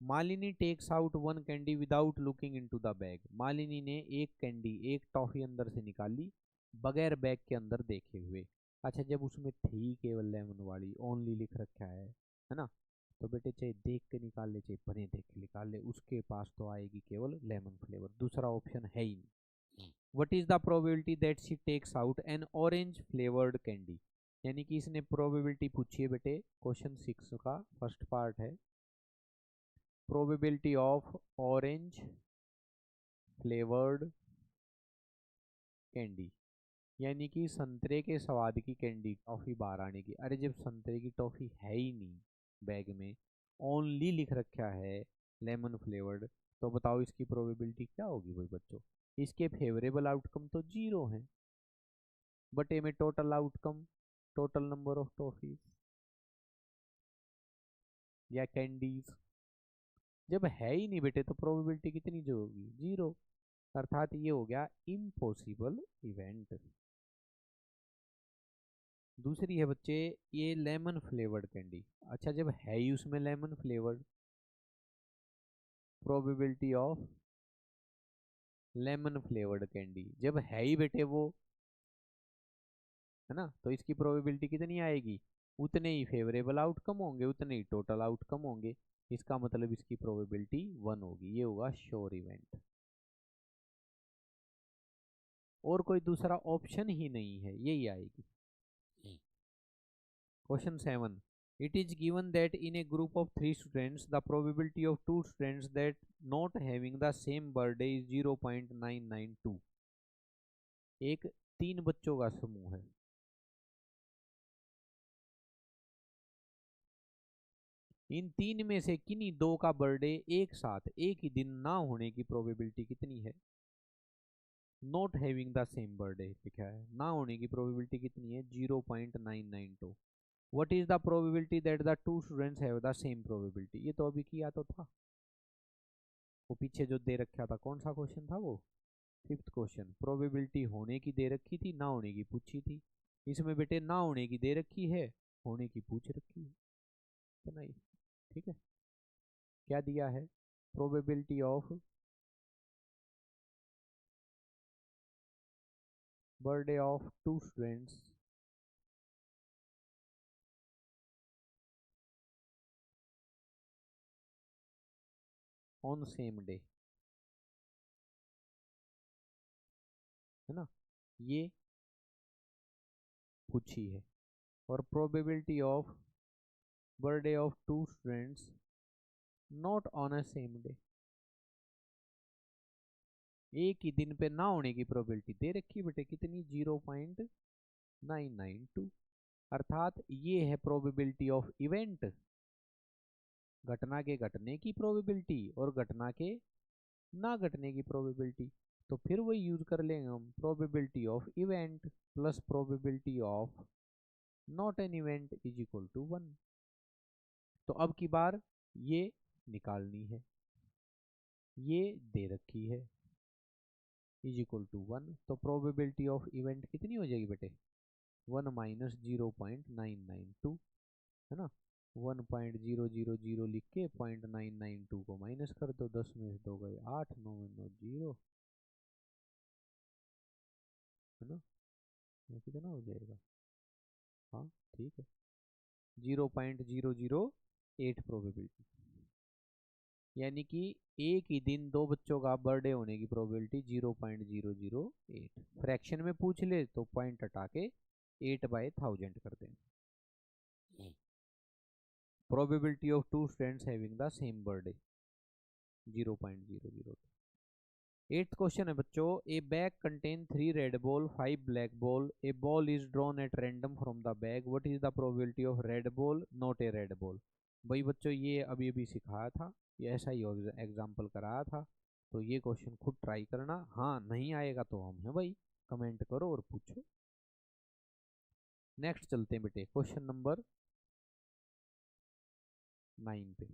A: Malini takes out one candy without looking into the bag. Malini ने एक कैंडी, एक टॉफी अंदर से निकाली बगैर बैग के अंदर देखे हुए। अच्छा, जब उसमें थी केवल लेमन वाली, ओनली लिख रखा है ना, तो बेटे चाहे देख के निकाल ले चाहे बने देख के निकाल ले, उसके पास तो आएगी केवल लेमन फ्लेवर, दूसरा ऑप्शन है ही नहीं। What is the probability that she takes out an orange flavoured candy. यानी कि इसने प्रोबेबिलिटी पूछी है बेटे, क्वेश्चन 6 का फर्स्ट पार्ट है, probability of orange flavoured candy, यानी कि संतरे के स्वाद की कैंडी टॉफी बाहर आने की। अरे जब संतरे की टॉफी है ही नहीं बैग में, ओनली लिख रखा है लेमन फ्लेवर्ड, तो बताओ इसकी प्रोबेबिलिटी क्या होगी भाई बच्चों। इसके फेवरेबल आउटकम तो 0 है, बट ए में total outcome, total number of toffees या कैंडीज, जब है ही नहीं बेटे तो प्रोबेबिलिटी कितनी जो होगी, 0। अर्थात ये हो गया इम्पॉसिबल इवेंट। दूसरी है बच्चे, ये लेमन फ्लेवर्ड कैंडी। अच्छा, जब है ही उसमें lemon flavoured, probability of lemon flavoured candy, जब है ही बेटे वो, है ना, तो इसकी प्रोबेबिलिटी कितनी आएगी, उतने ही फेवरेबल आउटकम होंगे, उतने ही टोटल आउटकम होंगे। इसका मतलब इसकी प्रोबेबिलिटी 1 होगी, ये होगा श्योर इवेंट। और कोई दूसरा ऑप्शन ही नहीं है, यही आएगी। Question 7, it is given that in a group of 3 students the probability of 2 students that not having the same birthday is 0.992। एक 3 बच्चों का समूह है, इन 3 में से किन्हीं 2 का बर्थडे एक साथ एक ही दिन ना होने की प्रोबेबिलिटी कितनी है। Not having the same birthday लिखा है, ना होने की प्रोबेबिलिटी कितनी है, 0.992। What is the probability that the 2 students have the same probability. ये तो अभी किया तो था, वो पीछे जो दे रखा था, कौन सा क्वेश्चन था वो, 5th क्वेश्चन। प्रोबेबिलिटी होने की दे रखी थी, ना होने की पूछी थी। इसमें बेटे ना होने की दे रखी है, होने की पूछ रखी है, तो नहीं। ठीक है, क्या दिया है, probability of birthday of 2 students on same day, है ना, ये पूछी है। और probability of birthday of 2 students not on a same day, एक ही दिन पे ना होने की प्रोबेबिलिटी दे रखी बेटे कितनी, 0.992। अर्थात ये है प्रोबेबिलिटी ऑफ इवेंट, घटना के घटने की प्रोबेबिलिटी और घटना के ना घटने की प्रोबेबिलिटी। तो फिर वही यूज कर लेंगे हम, probability of event plus probability of not an event is equal to 1। तो अब की बार ये निकालनी है, ये दे रखी है, इज इक्वल टू 1। तो प्रोबेबिलिटी ऑफ इवेंट कितनी हो जाएगी बेटे, 1 माइनस 0.992, है ना। 1.000 लिख के 0.992 को माइनस कर दो, 10 में से 2 गए 8, 9 में 9 0, है ना, ये कितना हो जाएगा, हाँ ठीक है, 0.008 प्रोबेबिलिटी। यानी कि एक ही दिन 2 बच्चों का बर्थडे होने की प्रोबेबिलिटी 0.008। फ्रैक्शन में पूछ ले तो पॉइंट हटा के 8/1000 कर दें। Probability of 2 students having the same birthday 0.002। 8th question है बच्चों, ए bag contain 3 red ball 5 black ball, A ball is drawn at random from the bag, what is the probability of red ball not a red ball. भाई बच्चों ये अभी अभी सिखाया था, ये ऐसा ही एग्जाम्पल कराया था, तो ये क्वेश्चन खुद ट्राई करना। हाँ नहीं आएगा तो हम है भाई, कमेंट करो और पूछो। नेक्स्ट चलते हैं बेटे क्वेश्चन नंबर 9 पे।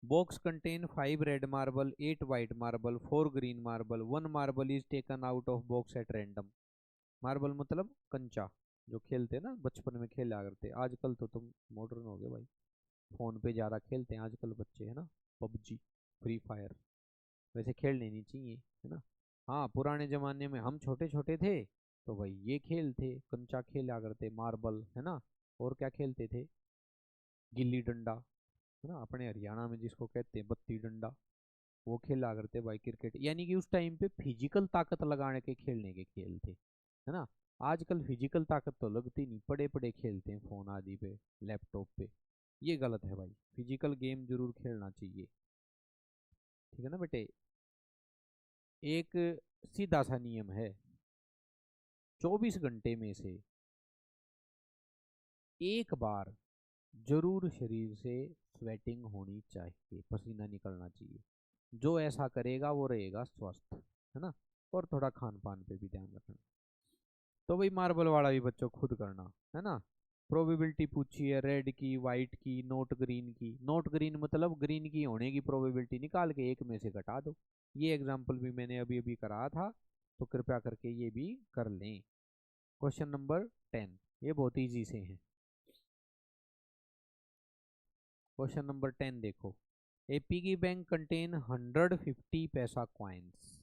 A: Box contain 5 red marble, 8 white marble, 4 green marble, 1 marble is taken out of box at random. Marble मतलब कंचा, जो खेलते ना बचपन में खेला करते। आजकल तो तुम मॉडर्न हो गए भाई, फोन पे ज़्यादा खेलते हैं आजकल बच्चे, है ना, पबजी, फ्री फायर। वैसे खेलने नहीं चाहिए, है ना। हाँ, पुराने ज़माने में हम छोटे छोटे थे तो भाई ये खेल थे, कंचा खेला करते, मार्बल, है ना। और क्या खेलते थे, गिल्ली डंडा, है ना, अपने हरियाणा में जिसको कहते हैं बत्ती डंडा, वो खेला करते भाई। क्रिकेट, यानी कि उस टाइम पे फिजिकल ताकत लगाने के खेलने के खेल थे, है ना। आजकल फिजिकल ताकत तो लगती नहीं, पड़े पड़े खेलते हैं फोन आदि पे, लैपटॉप पे। ये गलत है भाई, फिजिकल गेम जरूर खेलना चाहिए, ठीक है ना बेटे। एक सीधा सा नियम है, 24 घंटे में से एक बार जरूर शरीर से स्वेटिंग होनी चाहिए, पसीना निकलना चाहिए। जो ऐसा करेगा वो रहेगा स्वस्थ, है ना। और थोड़ा खान पान पे भी ध्यान रखना। तो भाई मार्बल वाला भी बच्चों खुद करना, है ना। प्रोबेबिलिटी पूछी है रेड की, वाइट की, नोट ग्रीन की। नोट ग्रीन मतलब ग्रीन की होने की प्रोबेबिलिटी निकाल के एक में से घटा दो। ये एग्जाम्पल भी मैंने अभी अभी करा था, तो कृपया करके ये भी कर लें। क्वेश्चन नंबर 10, ये बहुत इजी से है। क्वेश्चन नंबर 10 देखो, ए पिगी बैंक कंटेन 150 पैसा कॉइन्स,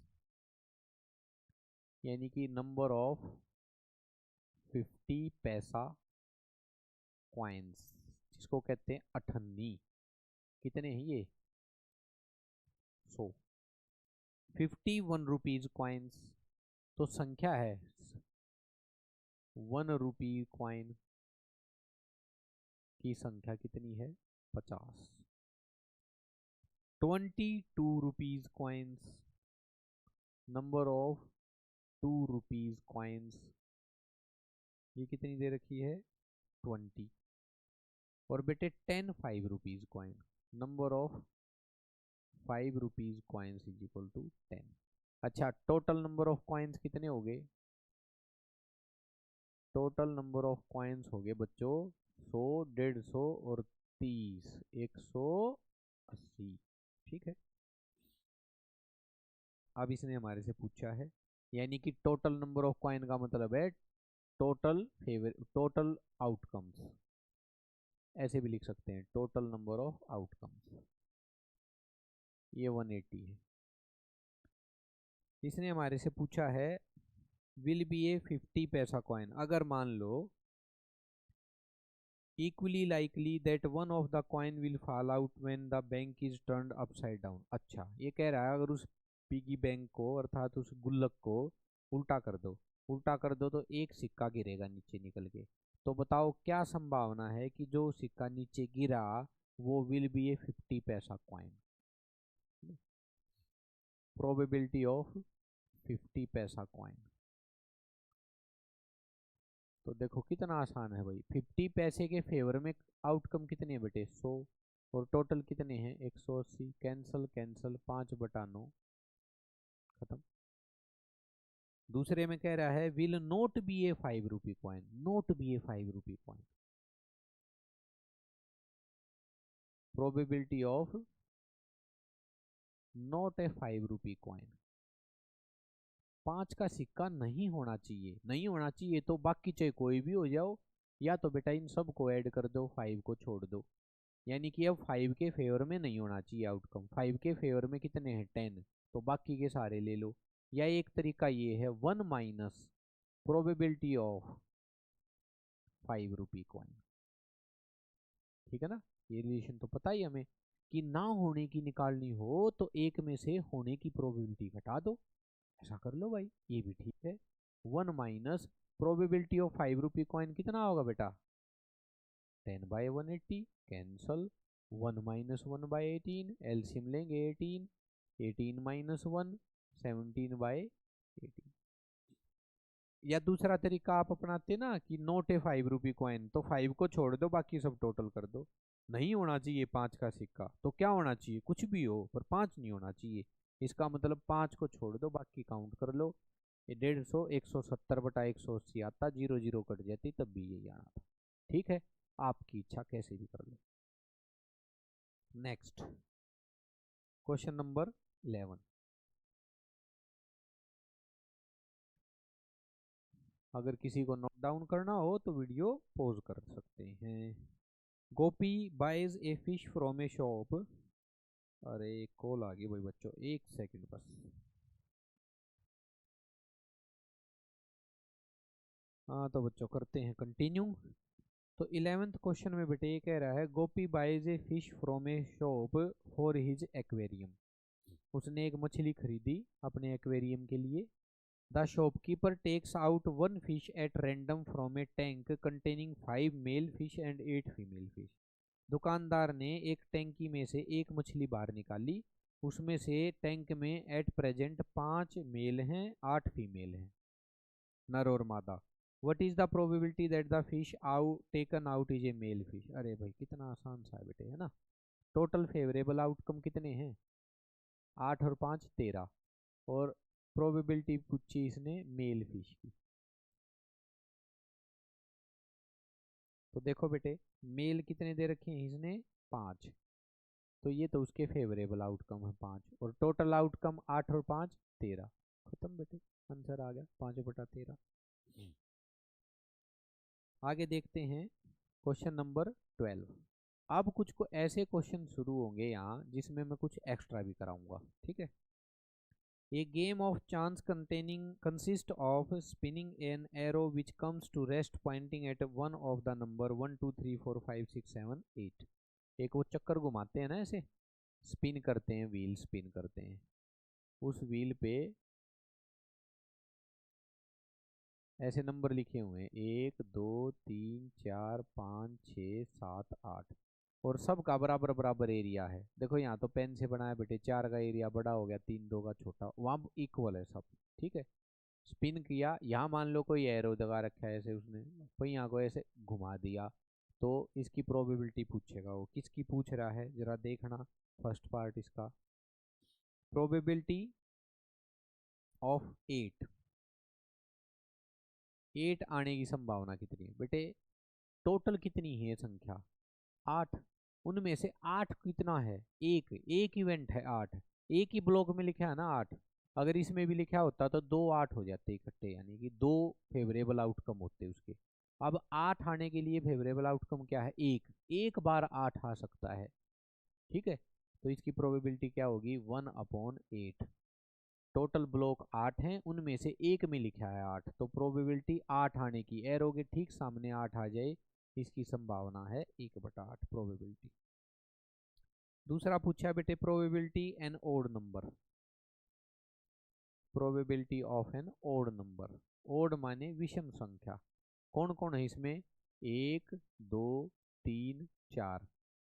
A: यानी कि नंबर ऑफ 50 पैसा कॉइन्स, जिसको कहते हैं अठन्नी। कितने हैं ये, 100। 51 रुपीज कॉइन्स, तो संख्या है 1 रुपी कॉइन की संख्या कितनी है, 50। 22 rupees coins, number of 2 rupees coins, ये कितनी दे रखी है, 20। और बेटे 10 5 rupees coin, number of 5 rupees coins is equal to 10। अच्छा, टोटल नंबर ऑफ कॉइन्स कितने हो गए, टोटल नंबर ऑफ कॉइन्स हो गए बच्चों 100, 150 और 30, 180। ठीक है, अब इसने हमारे से पूछा है, यानी कि टोटल नंबर ऑफ कॉइन का मतलब है टोटल फेवर, टोटल आउटकम्स, ऐसे भी लिख सकते हैं, टोटल नंबर ऑफ आउटकम्स। ये 180 है। इसने हमारे से पूछा है विल बी ए 50 पैसा कॉइन, अगर मान लो equally likely that one of the coin will fall out when the bank is turned upside down। अच्छा, ये कह रहा है अगर उस पिगी बैंक को, अर्थात उस गुल्लक को उल्टा कर दो, उल्टा कर दो तो एक सिक्का गिरेगा नीचे निकल के। तो बताओ क्या संभावना है कि जो सिक्का नीचे गिरा वो विल बी ए 50 पैसा कॉइन। प्रोबेबिलिटी ऑफ 50 पैसा कॉइन, तो देखो कितना आसान है भाई। 50 पैसे के फेवर में आउटकम कितने हैं बेटे, 100, और टोटल कितने हैं 180। कैंसल कैंसल, 5/9, खत्म। दूसरे में कह रहा है will not be a 5 rupee coin, not be a 5 rupee coin, probability of not a 5 rupee coin. 5 का सिक्का नहीं होना चाहिए, नहीं होना चाहिए तो बाकी चाहे कोई भी हो जाओ, या तो बेटा इन सब को ऐड कर दो, 5 को छोड़ दो। यानी कि अब 5 के फेवर में नहीं होना चाहिए आउटकम। 5 के फेवर में कितने हैं 10, तो बाकी के सारे ले लो। या एक तरीका ये है 1 minus probability of 5 rupee coin, ठीक है ना। ये रिलेशन तो पता ही हमें, कि ना होने की निकालनी हो तो एक में से होने की प्रोबेबिलिटी घटा दो, ऐसा कर लो भाई, ये भी ठीक है। 1 minus probability of 5 rupee coin कितना होगा बेटा, 10/180, कैंसल, 1 माइनस 1/18, एलसीएम लेंगे 18, 18 माइनस 1, 17/18। या दूसरा तरीका आप अपनाते ना कि नोट है 5 रुपी कॉइन, तो 5 को छोड़ दो बाकी सब टोटल कर दो। नहीं होना चाहिए 5 का सिक्का, तो क्या होना चाहिए, कुछ भी हो पर 5 नहीं होना चाहिए। इसका मतलब 5 को छोड़ दो बाकी काउंट कर लो। ये 150 170/180 आता, 0 0 कट जाती तब भी यही आना था। ठीक है, आपकी इच्छा, कैसे भी कर लो। Next question number 11। अगर किसी को नोट डाउन करना हो तो वीडियो पॉज कर सकते हैं। Gopi buys a fish from a shop. अरे कॉल आ गई भाई बच्चों, एक सेकंड बस। हाँ तो बच्चों करते हैं कंटिन्यू। तो 11th क्वेश्चन में बेटे ये कह रहा है, Gopi buys a fish from a shop for his aquarium. उसने एक मछली खरीदी अपने एक्वेरियम के लिए। The shopkeeper takes out one fish at random from a tank containing 5 male fish and 8 female fish. दुकानदार ने एक टैंकी में से एक मछली बाहर निकाली। उसमें से टैंक में एट प्रेजेंट 5 मेल हैं, 8 फीमेल हैं, नर और मादा। What is the probability that the fish out taken out is a male fish. अरे भाई कितना आसान सा है बेटे, है ना। टोटल फेवरेबल आउटकम कितने हैं, 8 और 5 13। और प्रोबेबिलिटी पूछी इसने मेल फिश की। तो देखो बेटे, मेल कितने दे रखे हैं इसने, 5। तो ये तो उसके फेवरेबल आउटकम है 5, और टोटल आउटकम 8 और 5 13। खत्म बेटे, आंसर आ गया 5/13। आगे देखते हैं क्वेश्चन नंबर 12। अब कुछ को ऐसे क्वेश्चन शुरू होंगे यहाँ जिसमें मैं कुछ एक्स्ट्रा भी कराऊंगा, ठीक है। A game of chance containing consist of spinning an arrow which comes to rest pointing at one of the number 1 2 3 4 5 6 7 8। एक वो चक्कर घुमाते हैं ना, ऐसे स्पिन करते हैं, व्हील स्पिन करते हैं। उस व्हील पे ऐसे नंबर लिखे हुए हैं 1 2 3 4 5 6 7 8, और सब का बराबर बराबर एरिया है। देखो यहाँ तो पेन से बनाया बेटे, 4 का एरिया बड़ा हो गया, 3 2 का छोटा, वहाँ इक्वल है सब। ठीक है, स्पिन किया, यहाँ मान लो कोई एरो दगा रखा है ऐसे उसने, कोई यहाँ को ऐसे घुमा दिया, तो इसकी प्रोबेबिलिटी पूछेगा। वो किसकी पूछ रहा है जरा देखना, फर्स्ट पार्ट इसका, प्रोबेबिलिटी ऑफ 8 आने की संभावना कितनी है बेटे। टोटल कितनी है संख्या, 8। उनमें से 8 कितना है, एक इवेंट है 8, एक ही ब्लॉक में लिखा है ना 8। अगर इसमें भी लिखा होता तो 2 8 हो जाते इकट्ठे, यानी कि 2 फेवरेबल आउटकम होते उसके। अब 8 आने के लिए फेवरेबल आउटकम क्या है, एक बार 8 आ सकता है। ठीक है, तो इसकी प्रोबेबिलिटी क्या होगी, 1/8। टोटल ब्लॉक 8 हैं, उनमें से एक में लिखा है 8, तो प्रोबेबिलिटी 8 आने की, एरो के ठीक सामने 8 आ जाए, इसकी संभावना है 1/8 प्रोबेबिलिटी। दूसरा पूछा बेटे, probability an odd number, probability of an odd number. Odd माने विषम संख्या। कौन कौन है इसमें, 1 2 3 4,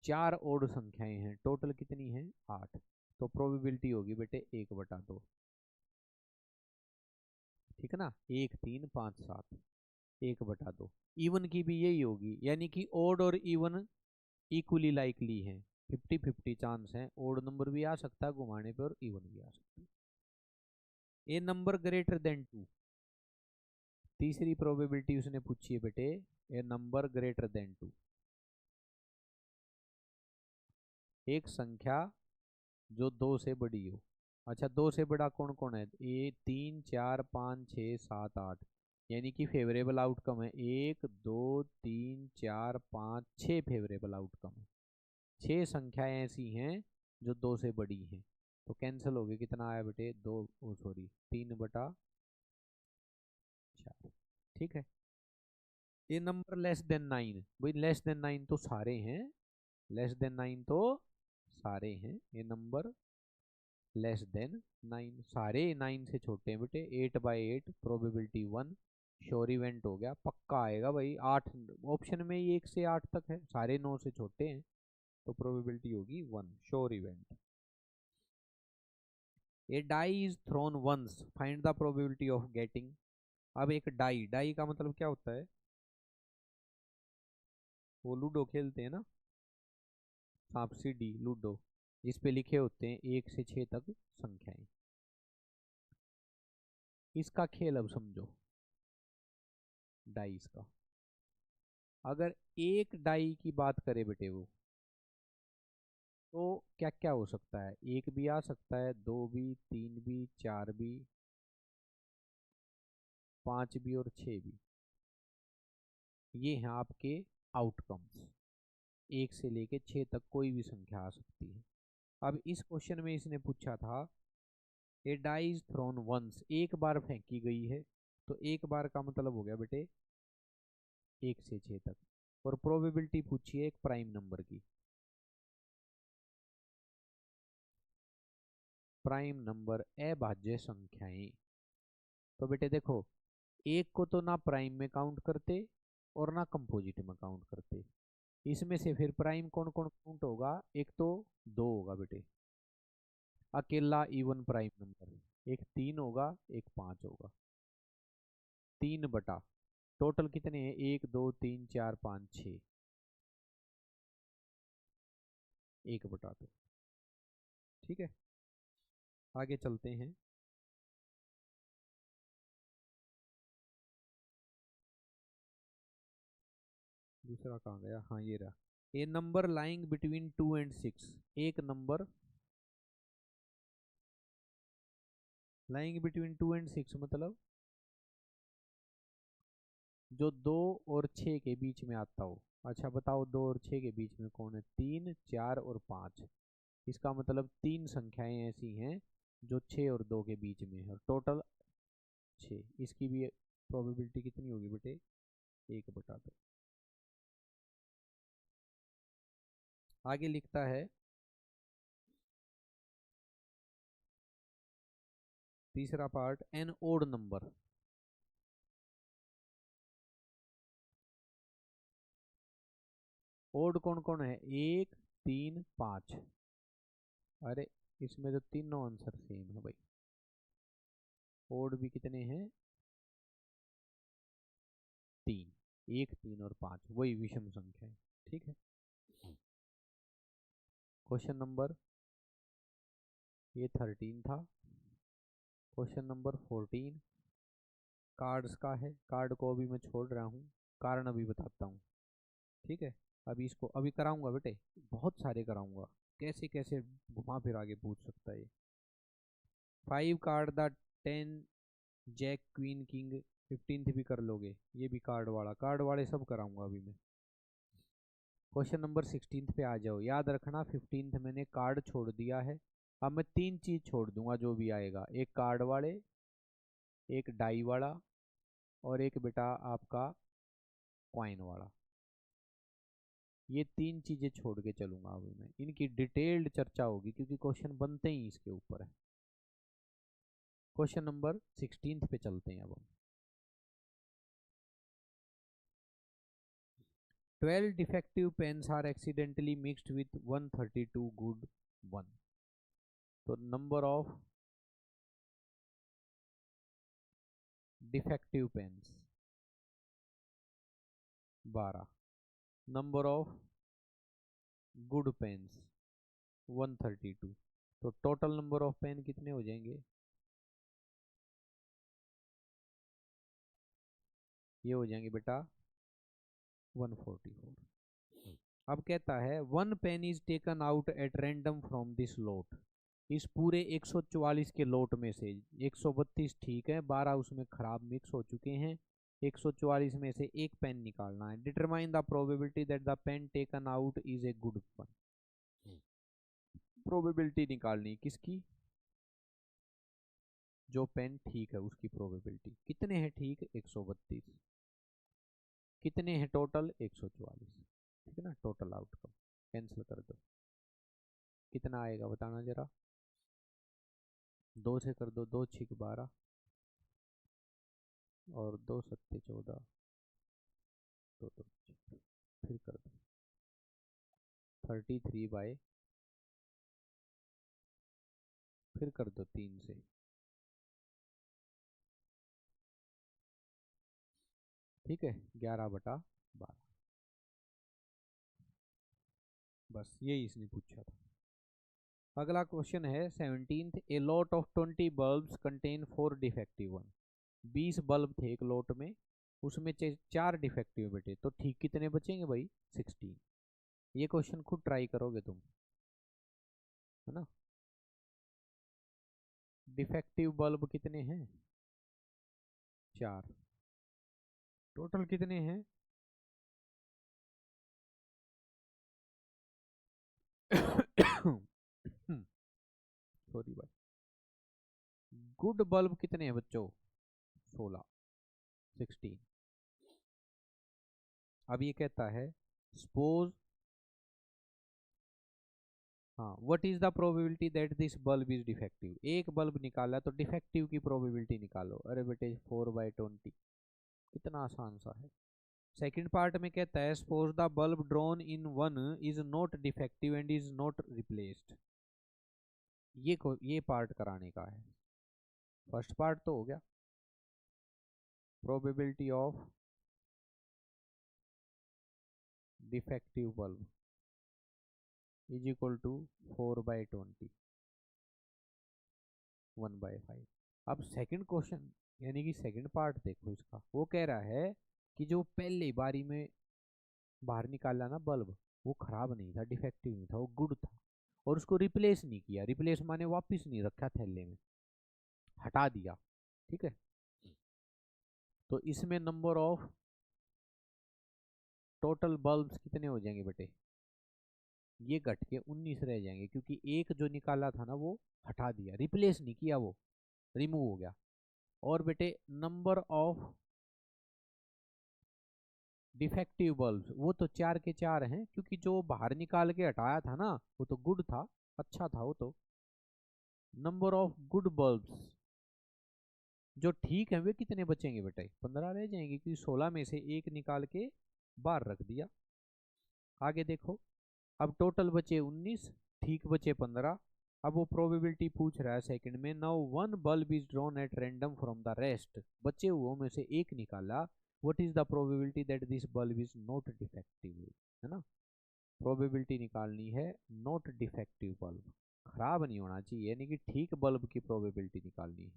A: 4 ओड संख्याएं हैं, टोटल कितनी है 8। तो प्रोबेबिलिटी होगी बेटे 1/2। ठीक है ना, 1 3 5 7, 1/2। इवन की भी यही होगी, यानी कि ओड और इवन इक्वली लाइकली है, 50-50 चांस है। ओड नंबर भी आ सकता है घुमाने पे और इवन भी आ सकता है। ए नंबर ग्रेटर देन 2, तीसरी प्रोबेबिलिटी उसने पूछी है बेटे, ए नंबर ग्रेटर देन 2, एक संख्या जो 2 से बड़ी हो। अच्छा, 2 से बड़ा कौन कौन है, ये 3 4 5 6 7 8, यानी कि फेवरेबल आउटकम है 1 2 3 4 5 6 फेवरेबल आउटकम है। 6 संख्याएं ऐसी हैं जो 2 से बड़ी हैं, तो कैंसिल हो गए, कितना आया बेटे 2, सॉरी 3/4। ठीक है, ये नंबर लेस देन 9, भाई लेस देन 9 तो सारे हैं, लेस देन 9 तो सारे हैं, ये नंबर लेस देन 9 सारे 9 से छोटे हैं बेटे। 8/8 प्रोबेबिलिटी 1, श्योर इवेंट हो गया, पक्का आएगा भाई। 8 ऑप्शन में ही 1 से 8 तक है, सारे 9 से छोटे हैं, तो प्रोबेबिलिटी होगी 1, sure event. A die is thrown once, find the probability of getting. अब एक डाई, डाई का मतलब क्या होता है, वो लूडो खेलते हैं ना, सांप सीढ़ी लूडो, जिस पे लिखे होते हैं 1 से 6 तक संख्याएं। इसका खेल अब समझो, डाइस का। अगर एक डाई की बात करें बेटे वो, तो क्या क्या हो सकता है, एक भी आ सकता है, दो भी, तीन भी, चार भी, पांच भी और छह भी। ये हैं आपके आउटकम्स। एक से लेके छह तक कोई भी संख्या आ सकती है। अब इस क्वेश्चन में इसने पूछा था ए डाई इज थ्रोन वंस, एक बार फेंकी गई है, तो एक बार का मतलब हो गया बेटे एक से छह तक। और प्रोबेबिलिटी पूछी है एक प्राइम नंबर की। प्राइम नंबर अभाज्य संख्याएं। तो बेटे देखो, एक को तो ना प्राइम में काउंट करते और ना कंपोजिट में काउंट करते। इसमें से फिर प्राइम कौन कौन काउंट होगा, एक तो दो होगा बेटे, अकेला इवन प्राइम नंबर, एक तीन होगा, एक पांच होगा। तीन बटा टोटल कितने हैं, एक दो तीन चार पाँच छः, एक बटा दो। ठीक है, आगे चलते हैं। दूसरा कहाँ गया, हाँ ये रहा। ए नंबर लाइंग बिटवीन 2 and 6, एक नंबर लाइंग बिटवीन 2 and 6 मतलब जो दो और छः के बीच में आता हो। अच्छा बताओ, दो और छः के बीच में कौन है, तीन चार और पाँच। इसका मतलब तीन संख्याएं ऐसी हैं जो छः और दो के बीच में है, टोटल छः। इसकी भी प्रोबेबिलिटी कितनी होगी बेटे, एक बटा दो। आगे लिखता है तीसरा part, an odd number. Odd कौन कौन है, एक तीन पाँच। अरे इसमें तो तीनों आंसर सेम है भाई। ओड भी कितने हैं, तीन, एक तीन और पाँच, वही विषम संख्या है। ठीक है, क्वेश्चन नंबर ये 13 था। क्वेश्चन नंबर 14 कार्ड्स का है। कार्ड को अभी मैं छोड़ रहा हूँ, कारण अभी बताता हूँ। ठीक है, अभी इसको अभी कराऊंगा बेटे, बहुत सारे कराऊंगा, कैसे कैसे घुमा फिर आगे पूछ सकता है ये। 5 card the 10 jack queen king, 15th भी कर लोगे, ये भी कार्ड वाला, कार्ड वाले सब कराऊंगा अभी मैं। क्वेश्चन नंबर 16 पे आ जाओ। याद रखना 15th मैंने कार्ड छोड़ दिया है। अब मैं तीन चीज छोड़ दूंगा जो भी आएगा, एक कार्ड वाले, एक डाई वाला, और एक बेटा आपका कॉइन वाला। ये तीन चीजें छोड़ के चलूंगा अभी मैं, इनकी डिटेल्ड चर्चा होगी क्योंकि क्वेश्चन बनते ही इसके ऊपर है। क्वेश्चन नंबर 16 पे चलते हैं अब हम। 12 defective pens are accidentally mixed with 132 good one। तो number of defective pens 12, number of good pens 132। तो टोटल नंबर ऑफ पेन कितने हो जाएंगे, ये हो जाएंगे बेटा 144। अब कहता है one pen is taken out at random from this lot. इस पूरे 144 के लोट में से 132 ठीक है, 12 उसमें खराब मिक्स हो चुके हैं, 144 में से एक पेन निकालना है। Determine the probability that the pen taken out is a good one. Probability निकालनी किसकी, जो पेन ठीक है उसकी प्रोबेबिलिटी। कितने हैं ठीक, 132। कितने हैं टोटल, 144। ठीक है ना, टोटल आउटकम कैंसिल कर दो, कितना आएगा बताना जरा। दो से कर दो, दो छिक 12 और दो सत्ते 14, दो दो फिर कर दो 33/, फिर कर दो 3 से, ठीक है 11/12। बस यही इसने पूछा था। अगला क्वेश्चन है 17th, a lot of 20 bulbs contain 4 defective one. 20 bulb थे एक लॉट में, उसमें 4 डिफेक्टिव बेटे, तो ठीक कितने बचेंगे भाई? 16। ये क्वेश्चन खुद ट्राई करोगे तुम, है ना। डिफेक्टिव बल्ब कितने हैं? 4। टोटल कितने हैं? सॉरी भाई। गुड बल्ब कितने हैं बच्चों? 16, 16। अब ये कहता है सपोज, हाँ, what is the probability that this bulb is defective. एक बल्ब निकाला तो डिफेक्टिव की प्रोबेबिलिटी निकालो। अरे बेटे 4/20, कितना आसान सा है। सेकंड पार्ट में कहता है suppose the bulb drawn in one is not defective and is not replaced. ये पार्ट कराने का है। फर्स्ट पार्ट तो हो गया, probability of defective bulb is equal to 4/20, 1/5। अब सेकंड क्वेश्चन यानी कि सेकंड पार्ट देखो इसका, वो कह रहा है कि जो पहले बारी में बाहर निकाला ना बल्ब, वो खराब नहीं था, डिफेक्टिव नहीं था, वो गुड था, और उसको रिप्लेस नहीं किया। रिप्लेस माने वापस नहीं रखा थैले में, हटा दिया। ठीक है, तो इसमें नंबर ऑफ टोटल बल्ब्स कितने हो जाएंगे बेटे? ये घट के 19 रह जाएंगे, क्योंकि एक जो निकाला था ना वो हटा दिया, रिप्लेस नहीं किया, वो रिमूव हो गया। और बेटे नंबर ऑफ डिफेक्टिव बल्ब्स वो तो 4 के 4 हैं, क्योंकि जो बाहर निकाल के हटाया था ना वो तो गुड था, अच्छा था वो तो। नंबर ऑफ गुड बल्ब्स जो ठीक है वे कितने बचेंगे बेटे? 15 रह जाएंगे, क्योंकि 16 में से एक निकाल के बाहर रख दिया। आगे देखो, अब टोटल बचे 19, ठीक बचे 15। अब वो प्रोबेबिलिटी पूछ रहा है सेकंड में, now one bulb is drawn at random from the rest. बचे हुओं में से एक निकाला, what is the probability that this bulb is not defective, है ना। प्रोबेबिलिटी निकालनी है नॉट डिफेक्टिव बल्ब, खराब नहीं होना चाहिए, यानी कि ठीक बल्ब की प्रोबेबिलिटी निकालनी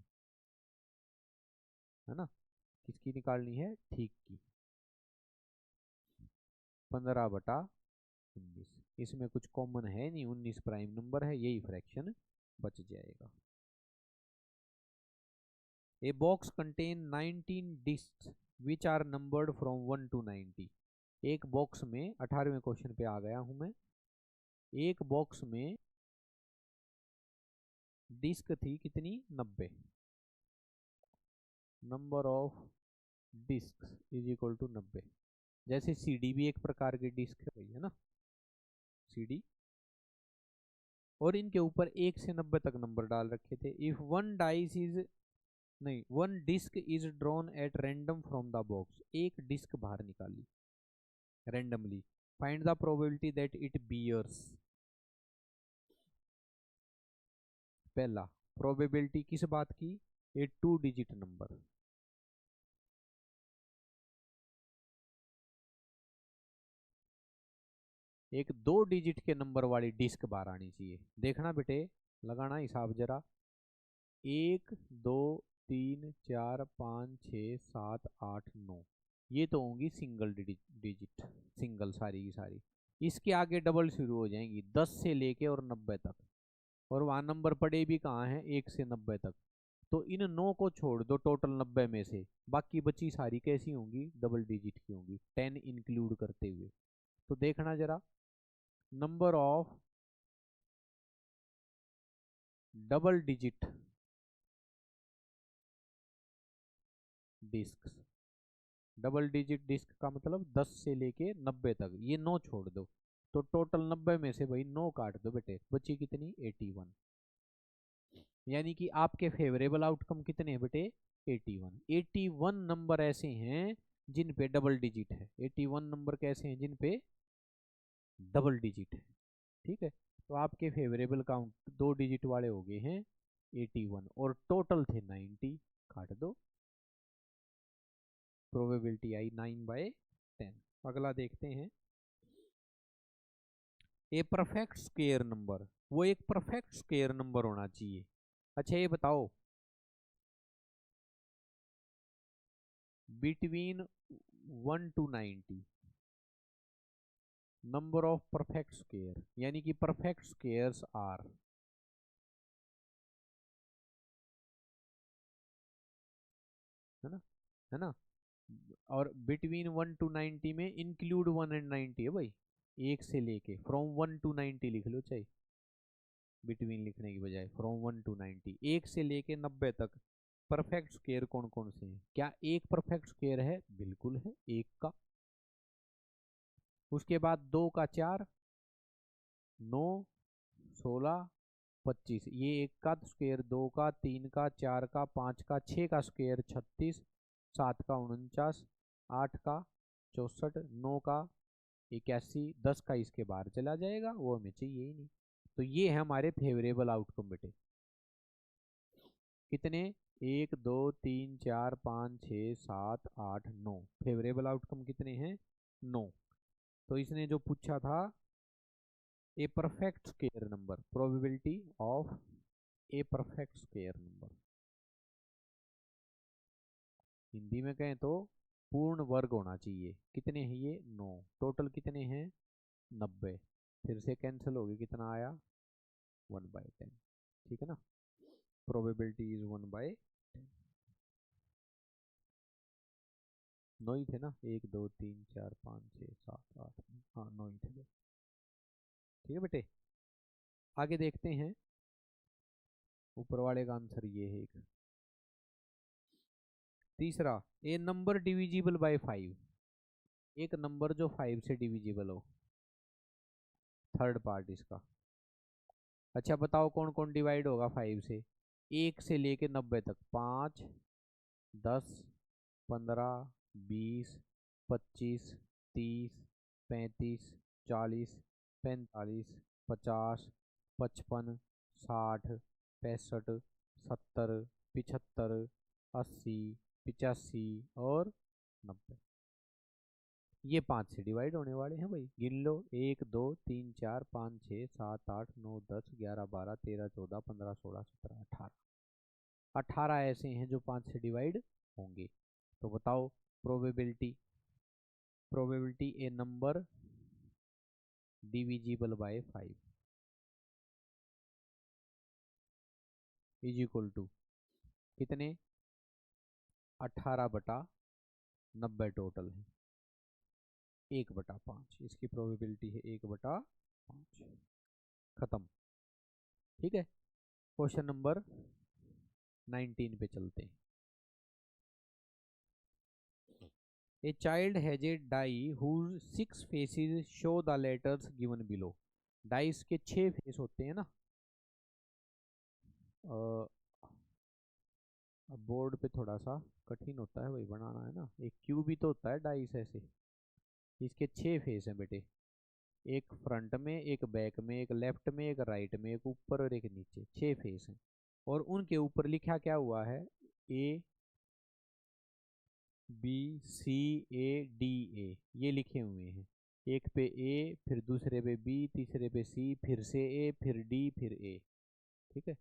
A: है ना। किसकी निकालनी है? ठीक की। 15/19, इसमें कुछ कॉमन है नहीं, 19 प्राइम नंबर है, यही फ्रैक्शन बच जाएगा। A box contain 19 disc which are numbered from 1 to 90। एक बॉक्स में, 18वें क्वेश्चन पे आ गया हूं मैं। एक बॉक्स में डिस्क थी कितनी? 90। Number of disc is equal to 90। जैसे सीडी भी एक प्रकार की डिस्क है भाई, है ना, सीडी। और इनके ऊपर 1 से 90 तक नंबर डाल रखे थे। इफ वन डाइस इज, नहीं, one disc is drawn at random from the box, एक डिस्क बाहर निकाली randomly, find the probability that it bears. पहला प्रोबेबिलिटी किस बात की? A 2 digit number. एक 2 डिजिट के नंबर वाली डिस्क बाहर आनी चाहिए। देखना बेटे, लगाना हिसाब जरा, 1 2 3 4 5 6 7 8 9, ये तो होंगी सिंगल डिजिट, सिंगल सारी की सारी। इसके आगे डबल शुरू हो जाएंगी 10 से लेके और 90 तक, और वहां नंबर पड़े भी कहाँ हैं? 1 से 90 तक। तो इन 9 को छोड़ दो टोटल 90 में से, बाकी बची सारी कैसी होंगी? डबल डिजिट की होंगी, 10 इंक्लूड करते हुए। तो देखना जरा, number of double digit disc, double digit disc का मतलब 10 से लेके 90 तक, ये 9 छोड़ दो। तो टोटल 90 में से भाई 9 काट दो बेटे, बची कितनी? 81। यानी कि आपके फेवरेबल आउटकम कितने हैं बेटे? 81। 81 नंबर ऐसे हैं जिन पे डबल डिजिट है। 81 नंबर कैसे हैं जिन पे डबल डिजिट है। ठीक है, तो आपके फेवरेबल काउंट 2 डिजिट वाले हो गए हैं 81, और टोटल थे 90, काट दो, प्रोबेबिलिटी आई 9/10। अगला देखते हैं, ए परफेक्ट स्क्वायर नंबर, वो एक परफेक्ट स्क्वायर नंबर होना चाहिए। अच्छा ये बताओ, between 1 to 90 number of perfect square, यानी कि परफेक्ट स्क्वायर्स आर, है ना। और बिटवीन 1 to 90 में इंक्लूड 1 and 90 है भाई, एक से लेके फ्रॉम 1 to 90 लिख लो, चाहे बिटवीन लिखने की बजाय फ्रॉम 1 to 90, एक से लेके 90 तक परफेक्ट स्क्वायर कौन कौन से हैं। क्या एक परफेक्ट स्क्वायर है? बिल्कुल है, एक का। उसके बाद 2 का 4, 9, 16, 25, ये एक का स्क्वायर, 2 का, 3 का, 4 का, 5 का, 6 का स्क्वायर 36, 7 का 49, 8 का 64, 9 का 81, 10 का इसके बाहर चला जाएगा, वो हमें चाहिए ही नहीं। तो ये है हमारे फेवरेबल आउटकम बेटे। कितने? 1 2 3 4 5 6 7 8 9, फेवरेबल आउटकम कितने हैं? 9। तो इसने जो पूछा था, a perfect square number, probability of a perfect square number, Hindi में कहें तो पूर्ण वर्ग होना चाहिए। कितने हैं ये? 9। टोटल कितने हैं? 90। फिर से कैंसिल हो गई, कितना आया? 1/10। ठीक है ना, प्रोबेबिलिटी इज 1/10। 9 ही थे ना, 1 2 3 4 5 6 7 8, हाँ 9 ही थे। ठीक है बेटे, आगे देखते हैं। ऊपर वाले का आंसर ये है एक। तीसरा, ए नंबर डिविजिबल बाय 5, एक नंबर जो 5 से डिविजिबल हो, थर्ड पार्ट इसका। अच्छा बताओ कौन कौन डिवाइड होगा 5 से? 1 से लेके 90 तक, 5, 10, 15, 20, 25, 30, 35, 40, 45, 50, 55, 60, 65, 70, 75, 80, 85 और 90। ये 5 से डिवाइड होने वाले हैं भाई, गिन लो। 1 2 3 4 5 6 7 8 9 10 11 12 13 14 15 16 17 18, 18 ऐसे हैं जो 5 से डिवाइड होंगे। तो बताओ probability, probability a number divisible by 5 is equal to कितने? 18/90 टोटल है, 1/5। इसकी प्रोबेबिलिटी है 1/5। खत्म। ठीक है, क्वेश्चन नंबर 19 पे चलते हैं। A child has a die whose 6 faces show the letters given below। Dice के 6 फेस होते हैं ना। अब बोर्ड पे थोड़ा सा कठिन होता है वही बनाना, है ना। एक क्यूब ही तो होता है डाइस ऐसे। इसके 6 फेस हैं बेटे, एक फ्रंट में, एक बैक में, एक लेफ्ट में, एक राइट में, एक ऊपर और एक नीचे, 6 फेस हैं। और उनके ऊपर लिखा क्या हुआ है? A B C A D A, ये लिखे हुए हैं। एक पे ए, फिर दूसरे पे बी, तीसरे पे सी, फिर से ए, फिर डी, फिर ए। ठीक है,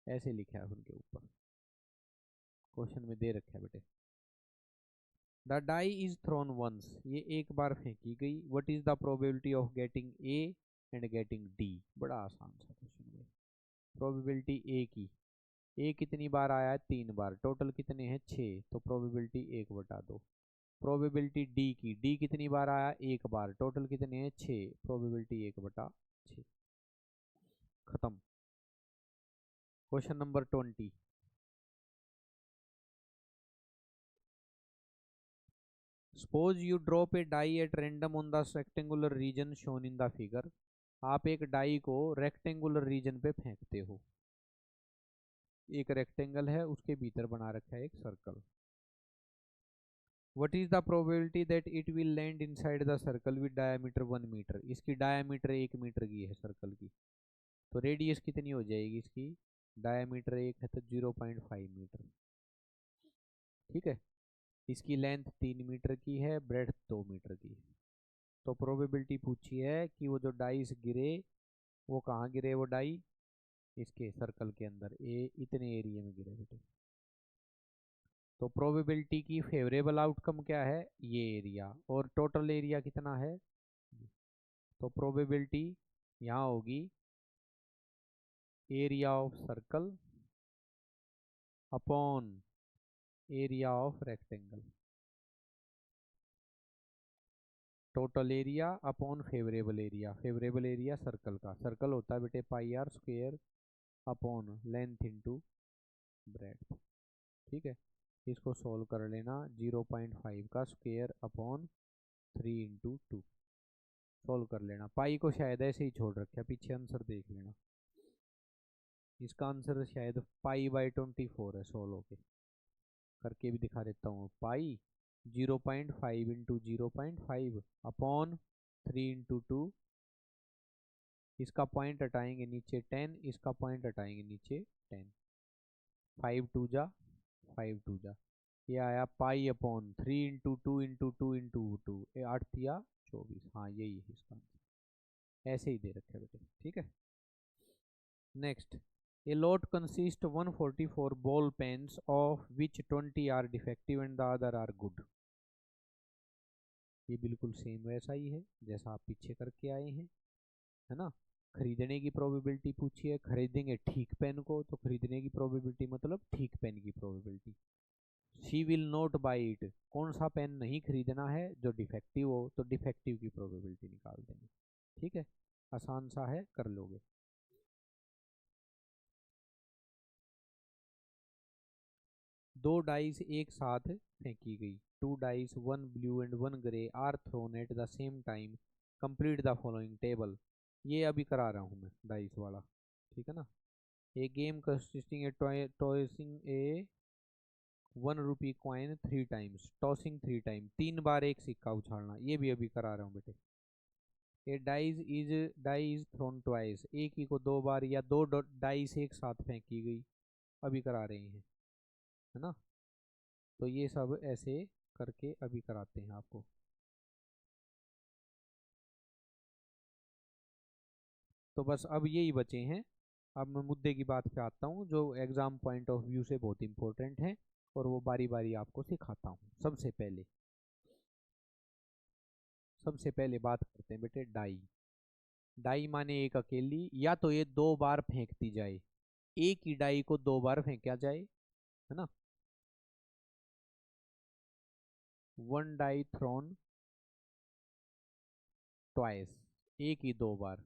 A: ऐसे लिखा है उनके ऊपर, क्वेश्चन में दे रखा है बेटे। The die is thrown once, ये एक बार फेंकी गई। What is the probability of getting a and getting D? बड़ा आसान सा क्वेश्चन है। प्रोबेबिलिटी ए की, ए कितनी बार आया है? 3 बार। टोटल कितने हैं? 6। तो प्रोबेबिलिटी 1/2। प्रोबेबिलिटी डी की, डी कितनी बार आया? 1 बार। टोटल कितने हैं? 6। प्रोबेबिलिटी 1/6। खत्म। Question number 20। Suppose you drop a die at random on the rectangular region shown in the figure. आप एक डाई को रेक्टेंगुलर रीजन पे फेंकते हो। एक रेक्टेंगल है, उसके भीतर बना रखा है एक circle. What is the probability that it will land inside the circle with diameter 1 metre? इसकी डायमीटर 1 मीटर की है सर्कल की, तो रेडियस कितनी हो जाएगी इसकी? डायमीटर 1 है तो 0.5 मीटर। ठीक है, इसकी लेंथ 3 मीटर की है, ब्रेड्थ 2 मीटर की है। तो प्रोबेबिलिटी पूछी है कि वो जो डाइस गिरे वो कहाँ गिरे? वो डाई इसके सर्कल के अंदर, इतने एरिया में गिरे बेटे। तो प्रोबेबिलिटी की फेवरेबल आउटकम क्या है, ये एरिया, और टोटल एरिया कितना है। तो प्रोबेबिलिटी यहाँ होगी area of circle upon area of rectangle, total area upon favourable area. Favourable area circle का, सर्कल होता है बेटे pi r square upon length into breadth. ठीक है, इसको सोल्व कर लेना, 0.5 का स्क्वेयर अपॉन 3 × 2 सोल्व कर लेना। पाई को शायद ऐसे ही छोड़ रखा, पीछे आंसर देख लेना। इसका आंसर शायद पाई/24 है, सोल्व होके करके भी दिखा देता हूँ। पाई 0.5 × 0.5 अपॉन 3 × 2, इसका पॉइंट हटाएंगे नीचे 10, इसका पॉइंट हटाएंगे नीचे 10, 5 2 जा 5 2 जा, ये आया पाई अपॉन 3 × 2 × 2 × 2, 8 या 24। हाँ यही है इसका आंसर, ऐसे ही दे रखे बेटे। ठीक है, next, a lot consists 144 ball pens of which 20 are defective and the other are good। ये बिल्कुल सेम वैसा ही है जैसा आप पीछे करके आए हैं, है ना। खरीदने की प्रोबेबिलिटी पूछी है, खरीदेंगे ठीक पेन को, तो खरीदने की प्रोबेबिलिटी मतलब ठीक पेन की probability. She will not by it, कौन सा पेन नहीं खरीदना है जो डिफेक्टिव हो, तो डिफेक्टिव की प्रोबेबिलिटी निकाल देंगे। ठीक है, आसान सा है, कर लोगे। दो डाइस एक साथ फेंकी गई, 2 dice 1 blue and 1 grey are thrown at the same time, complete the following table. ये अभी करा रहा हूँ मैं डाइस वाला, ठीक है ना। A game consisting a tossing a 1 rupee coin 3 times, tossing 3 time, 3 बार एक सिक्का उछालना, ये भी अभी करा रहा हूँ बेटे। ए डाइज थ्रोन ट्वाइस, एक ही को 2 बार या 2 डाइस एक साथ फेंकी गई, अभी करा रहे हैं, है ना। तो ये सब ऐसे करके अभी कराते हैं आपको। तो बस अब यही बचे हैं। अब मैं मुद्दे की बात पे आता हूँ जो एग्जाम पॉइंट ऑफ व्यू से बहुत इंपॉर्टेंट है, और वो बारी बारी आपको सिखाता हूँ। सबसे पहले बात करते हैं बेटे डाई। डाई माने एक अकेली, या तो ये 2 बार फेंकती जाए, एक ही डाई को 2 बार फेंका जाए, है ना। 1 डाई थ्रोन ट्वाइस, एक ही 2 बार,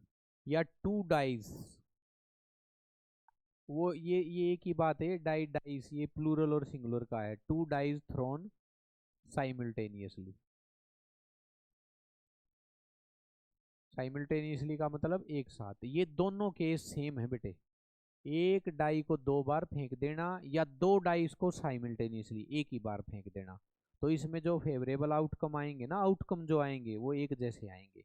A: या 2 डाइस, वो ये एक ही बात है। डाई डाइस ये प्लूरल और सिंगुलर का है, 2 डाइस थ्रोन साइमल्टेनियसली। साइमल्टेनियसली का मतलब एक साथ, ये दोनों केस सेम है बेटे। एक डाई को 2 बार फेंक देना, या 2 डाइस को साइमल्टेनियसली एक ही बार फेंक देना, तो इसमें जो फेवरेबल आउटकम आएंगे ना, आउटकम जो आएंगे वो एक जैसे आएंगे।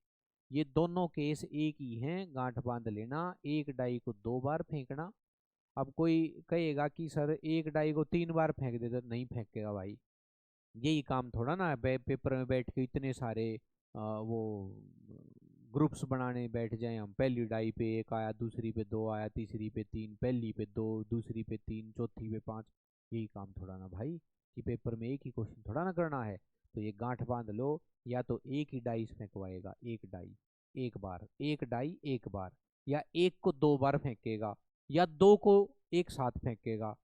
A: ये दोनों केस एक ही हैं, गांठ बांध लेना। एक डाई को 2 बार फेंकना। अब कोई कहेगा कि सर एक डाई को 3 बार फेंक दे, तो नहीं फेंकेगा भाई, यही काम थोड़ा ना पेपर में बैठ के इतने सारे वो ग्रुप्स बनाने बैठ जाए हम। पहली डाई पे 1 आया, दूसरी पे 2 आया, तीसरी पे 3, पहली पे 2, दूसरी पे 3, चौथी पे 5, यही काम थोड़ा ना भाई, कि पेपर में एक ही क्वेश्चन थोड़ा ना करना है। तो ये गांठ बांध लो, या तो एक ही डाई फेंकवाएगा, एक डाई एक बार, एक डाई एक बार, या एक को 2 बार फेंकेगा, या 2 को एक साथ फेंकेगा।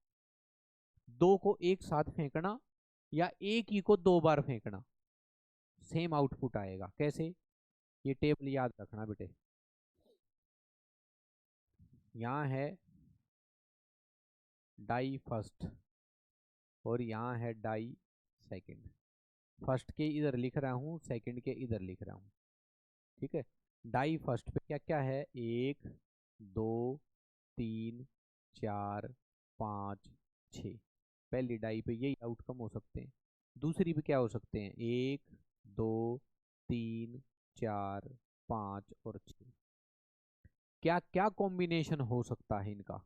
A: 2 को एक साथ फेंकना या एक ही को 2 बार फेंकना, सेम आउटपुट आएगा। कैसे, ये टेबल याद रखना बेटे। यहाँ है डाई फर्स्ट, और यहाँ है डाई सेकंड। फर्स्ट के इधर लिख रहा हूँ, सेकंड के इधर लिख रहा हूँ, ठीक है। डाई फर्स्ट पे क्या क्या है, 1 2 3 4 5 6, पहली डाई पे यही आउटकम हो सकते हैं। दूसरी पे क्या हो सकते हैं, 1 2 3 4 5 और 6। क्या क्या कॉम्बिनेशन हो सकता है इनका,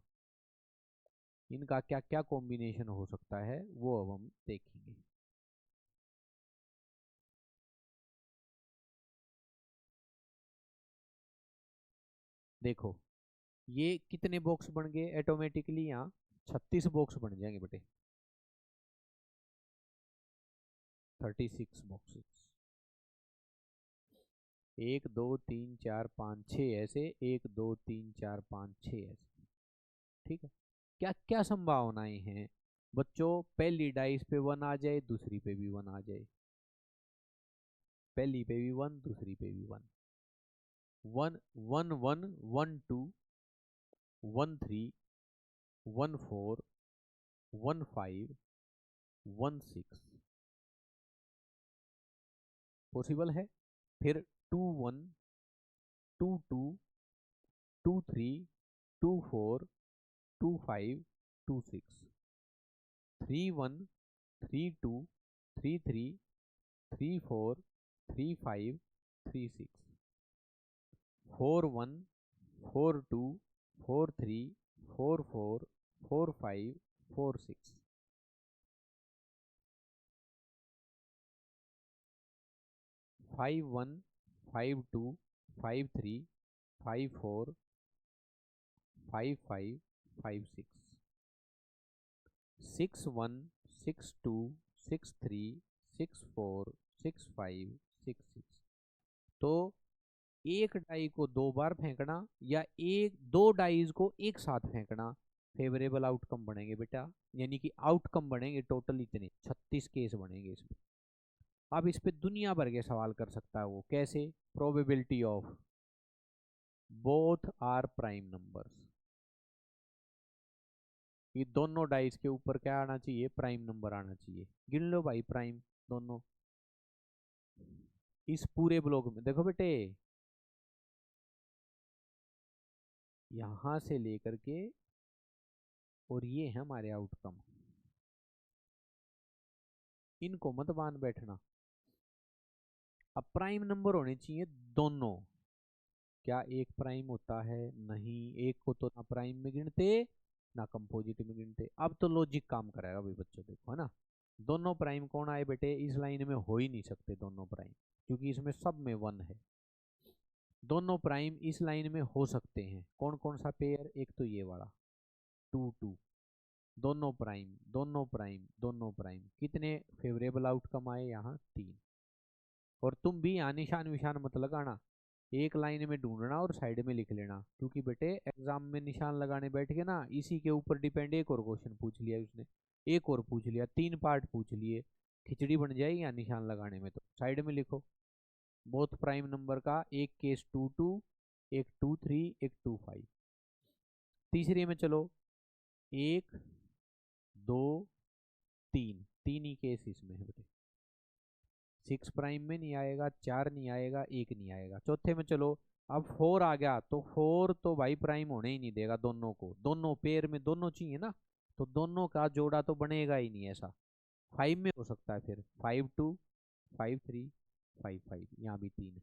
A: इनका क्या क्या कॉम्बिनेशन हो सकता है वो अब हम देखेंगे। देखो, ये कितने बॉक्स बन गए ऑटोमेटिकली, यहाँ 36 बॉक्स बन जाएंगे बेटे। 36 बॉक्सेस। 1 2 3 4 5 6 ऐसे, 1 2 3 4 5 6 ऐसे। ठीक है, क्या क्या संभावनाएं हैं बच्चों? पहली डाइस पे 1 आ जाए, दूसरी पे भी 1 आ जाए। पहली पे भी 1, दूसरी पे भी 1। 1 1 1 1 2 1 3 1 4 1 5 1 6 पॉसिबल है। फिर 2 1 2 2 2 3 2 4 2 5 2 6 3 1 3 2 3 3 3 4 3 5 3 6 4 1 4 2 4 3 4 4 4 5 4 6 5 1 5 2 5 3 5 4 5 5 5 6 6 1 6 2 6 3 6 4 6 5 6 6। तो एक डाई को 2 बार फेंकना या एक 2 डाइज को एक साथ फेंकना फेवरेबल आउटकम बनेंगे बेटा। यानी कि आउटकम बनेंगे टोटल इतने 36 केस बनेंगे इसमें। अब इस पे दुनिया भर के सवाल कर सकता है वो। कैसे? Probability of both are prime numbers. ये दोनों डाइस के ऊपर क्या आना चाहिए? प्राइम नंबर आना चाहिए। गिन लो भाई प्राइम दोनों। इस पूरे ब्लॉक में देखो बेटे, यहां से लेकर के और ये है हमारे आउटकम। इनको मत बांध बैठना। अब प्राइम नंबर होने चाहिए दोनों। क्या एक प्राइम होता है? नहीं, एक को तो ना प्राइम में गिनते ना कंपोजिट में गिनते। अब तो लॉजिक काम करेगा भाई बच्चों, देखो है ना। दोनों प्राइम कौन आए बेटे? इस लाइन में हो ही नहीं सकते दोनों प्राइम, क्योंकि इसमें सब में 1 है। दोनों प्राइम इस लाइन में हो सकते हैं। कौन कौन सा पेयर? एक तो ये वाला 2 2। दोनों प्राइम दोनों प्राइम दोनों प्राइम। कितने फेवरेबल आउटकम आए? यहाँ 3। और तुम भी यहाँ निशान विशान मत लगाना, एक लाइन में ढूंढना और साइड में लिख लेना। क्योंकि बेटे एग्जाम में निशान लगाने बैठ के ना, इसी के ऊपर डिपेंड एक और क्वेश्चन पूछ लिया उसने, एक और पूछ लिया, 3 पार्ट पूछ लिए, खिचड़ी बन जाएगी यहाँ निशान लगाने में। तो साइड में लिखो बोथ प्राइम नंबर का। एक केस 2 2, एक 2 3, एक 2 5। तीसरी में चलो 1 2 3, 3 ही केस इसमें है बेटे। 6 प्राइम में नहीं आएगा, 4 नहीं आएगा, 1 नहीं आएगा। चौथे में चलो, अब 4 आ गया तो 4 तो भाई प्राइम होने ही नहीं देगा दोनों को। दोनों पेयर में दोनों चाहिए ना, तो दोनों का जोड़ा तो बनेगा ही नहीं ऐसा। 5 में हो सकता है, फिर 5 2 5 3 5 5, यहाँ भी 3 है।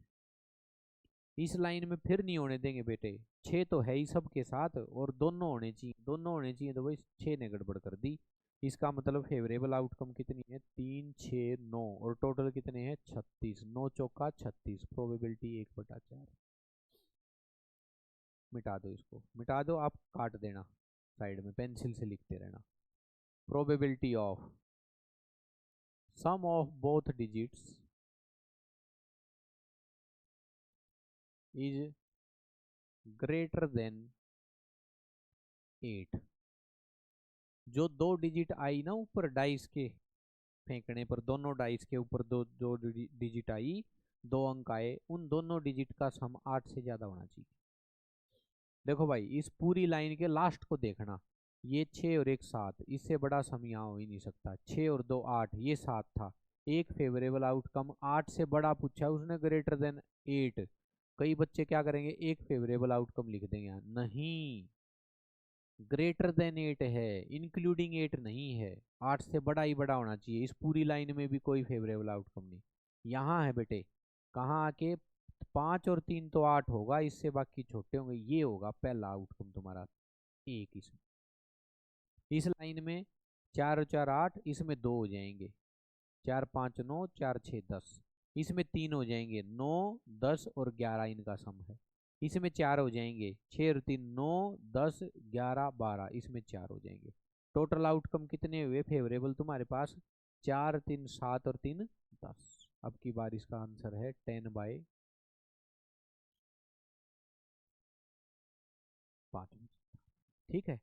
A: इस लाइन में फिर नहीं होने देंगे बेटे। 6 तो है ही सबके साथ, और दोनों होने चाहिए, दोनों होने चाहिए, तो भाई 6 ने गड़बड़ कर दी। इसका मतलब फेवरेबल आउटकम कितनी है? 3 6 9, और टोटल कितने हैं? 36। 9 चौका 36, प्रोबेबिलिटी 1/4। मिटा दो इसको, मिटा दो, आप काट देना साइड में, पेंसिल से लिखते रहना। Probability of sum of both digits is greater than 8। जो 2 डिजिट आई ना ऊपर डाइस के फेंकने पर, दोनों डाइस के ऊपर दो दो डिजिट आई, 2 अंक आए, उन दोनों डिजिट का सम 8 से ज्यादा होना चाहिए। देखो भाई इस पूरी लाइन के लास्ट को देखना, ये 6 और एक 7, इससे बड़ा सम यहाँ हो ही नहीं सकता। 6 और 2 8, ये 7 था। एक फेवरेबल आउटकम 8 से बड़ा पूछा उसने, ग्रेटर देन 8। कई बच्चे क्या करेंगे, एक फेवरेबल आउटकम लिख देंगे यहाँ। नहीं, ग्रेटर देन 8 है, इंक्लूडिंग 8 नहीं है। 8 से बड़ा ही बड़ा होना चाहिए। इस पूरी लाइन में भी कोई फेवरेबल आउटकम नहीं। यहाँ है बेटे, कहाँ आके 5 और 3 तो 8 होगा, इससे बाकी छोटे होंगे। ये होगा पहला आउटकम तुम्हारा, एक इसमें। इस लाइन में 4 और 4 8, इसमें 2 हो जाएंगे। 4 5 9, 4 6 10, इसमें 3 हो जाएंगे। 9 10 और 11 इनका सम है। इसमें 4 हो जाएंगे। 6 और 3 9 10 11 12, इसमें 4 हो जाएंगे। टोटल आउटकम कितने हुए फेवरेबल तुम्हारे पास? 4 3 7 और 3 10। अब की बार इसका आंसर है 10/5। ठीक है,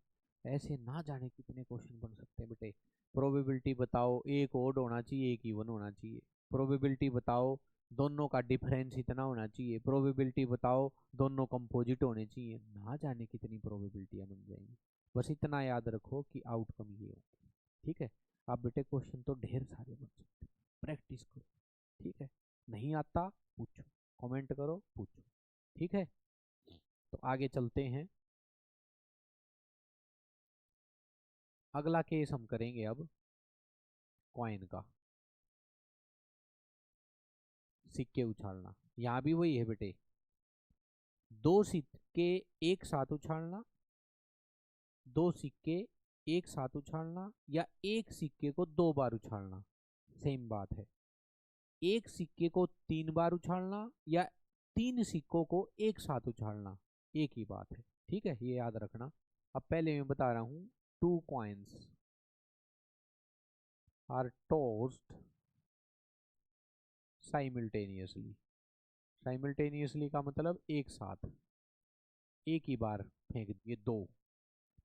A: ऐसे ना जाने कितने क्वेश्चन बन सकते हैं बेटे। प्रोबेबिलिटी बताओ, एक ओड होना चाहिए एक इवन होना चाहिए। प्रोबेबिलिटी बताओ दोनों का डिफरेंस इतना होना चाहिए। प्रोबेबिलिटी बताओ दोनों कंपोजिट होने चाहिए। ना जाने कितनी प्रोबेबिलिटियां बन जाएंगी। बस इतना याद रखो कि आउटकम ये होगा। ठीक है, आप बेटे क्वेश्चन तो ढेर सारे बन सकते हैं, प्रैक्टिस करो। ठीक है, नहीं आता पूछो, कमेंट करो, पूछो। ठीक है, तो आगे चलते हैं। अगला केस हम करेंगे अब कॉइन का, सिक्के उछालना। यहाँ भी वही है बेटे, दो सिक्के एक साथ उछालना, दो सिक्के एक साथ उछालना, या एक सिक्के को 2 बार उछालना, सेम बात है। एक सिक्के को 3 बार उछालना या 3 सिक्कों को एक साथ उछालना, एक ही बात है। ठीक है, ये याद रखना। अब पहले मैं बता रहा हूं, 2 coins are tossed simultaneously. Simultaneously का मतलब एक साथ, एक ही बार फेंक दिए दो।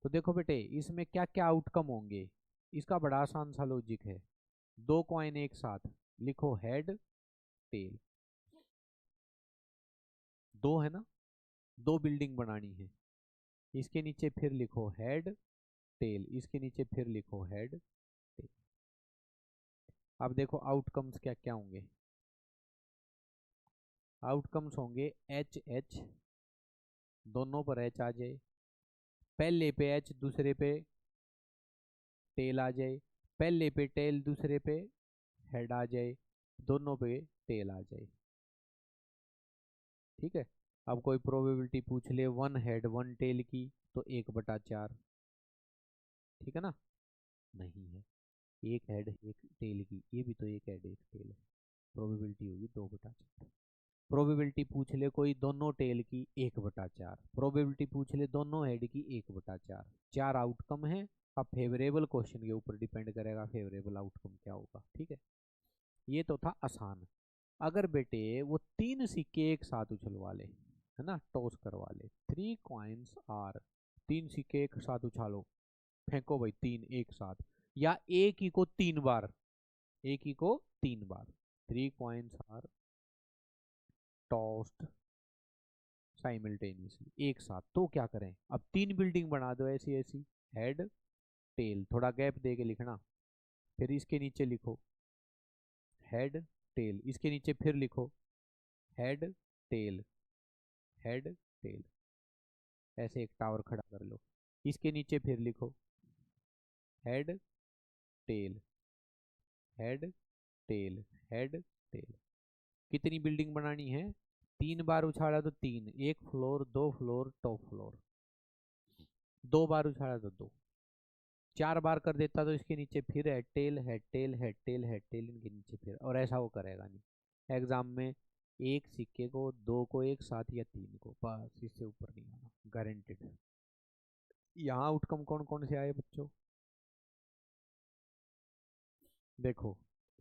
A: तो देखो बेटे, इसमें क्या क्या आउटकम होंगे। इसका बड़ा आसान सा लॉजिक है। 2 कॉइन एक साथ, लिखो हेड टेल। दो है ना, दो बिल्डिंग बनानी है। इसके नीचे फिर लिखो हेड टेल, इसके नीचे फिर लिखो हेड टेल। अब देखो आउटकम्स क्या क्या होंगे। आउटकम्स होंगे एच एच, दोनों पर एच आ जाए। पहले पे एच दूसरे पे टेल आ जाए, पहले पे टेल दूसरे पे हेड आ जाए, दोनों पे टेल आ जाए। ठीक है, अब कोई प्रोबेबिलिटी पूछ ले 1 हेड 1 टेल की, तो 1/4। ठीक है ना, नहीं है। 1 हेड 1 टेल की, ये भी तो 1 हेड 1 टेल है, प्रोबेबिलिटी होगी 2/4। प्रोबेबिलिटी पूछ ले कोई दोनों टेल की, 1/4। प्रोबेबिलिटी पूछ ले दोनों हेड की, 1/4। चार आउटकम है। अब फेवरेबल क्वेश्चन के ऊपर डिपेंड करेगा फेवरेबल आउटकम क्या होगा। ठीक है, ये तो था आसान। अगर बेटे वो 3 सिक्के एक साथ उछलवा ले, है ना, टॉस करवा ले, 3 coins आर, 3 सिक्के एक साथ उछालो, फेंको भाई 3 एक साथ, या एक ही को 3 बार, एक ही को 3 बार। 3 coins आर टॉस्ड साइमल्टेनियसली एक साथ, तो क्या करें। अब 3 बिल्डिंग बना दो ऐसी ऐसी, हेड टेल, थोड़ा गैप दे के लिखना। फिर इसके नीचे लिखो हेड टेल, इसके नीचे फिर लिखो हेड टेल, हेड टेल। ऐसे एक टावर खड़ा कर लो। इसके नीचे फिर लिखो head tail, head tail, head tail. कितनी बिल्डिंग बनानी है, 3 बार उछाड़ा तो 3, 1 फ्लोर 2 फ्लोर टॉप फ्लोर। 2 बार उछाड़ा तो 2, 4 बार कर देता तो इसके नीचे फिर head tail head tail head tail head tail, इनके नीचे फिर, और ऐसा वो करेगा नहीं एग्जाम में। एक सिक्के को 2 को एक साथ या 3 को, बस इससे ऊपर नहीं आना, गारंटेड। यहाँ आउटकम कौन कौन से आए बच्चों, देखो।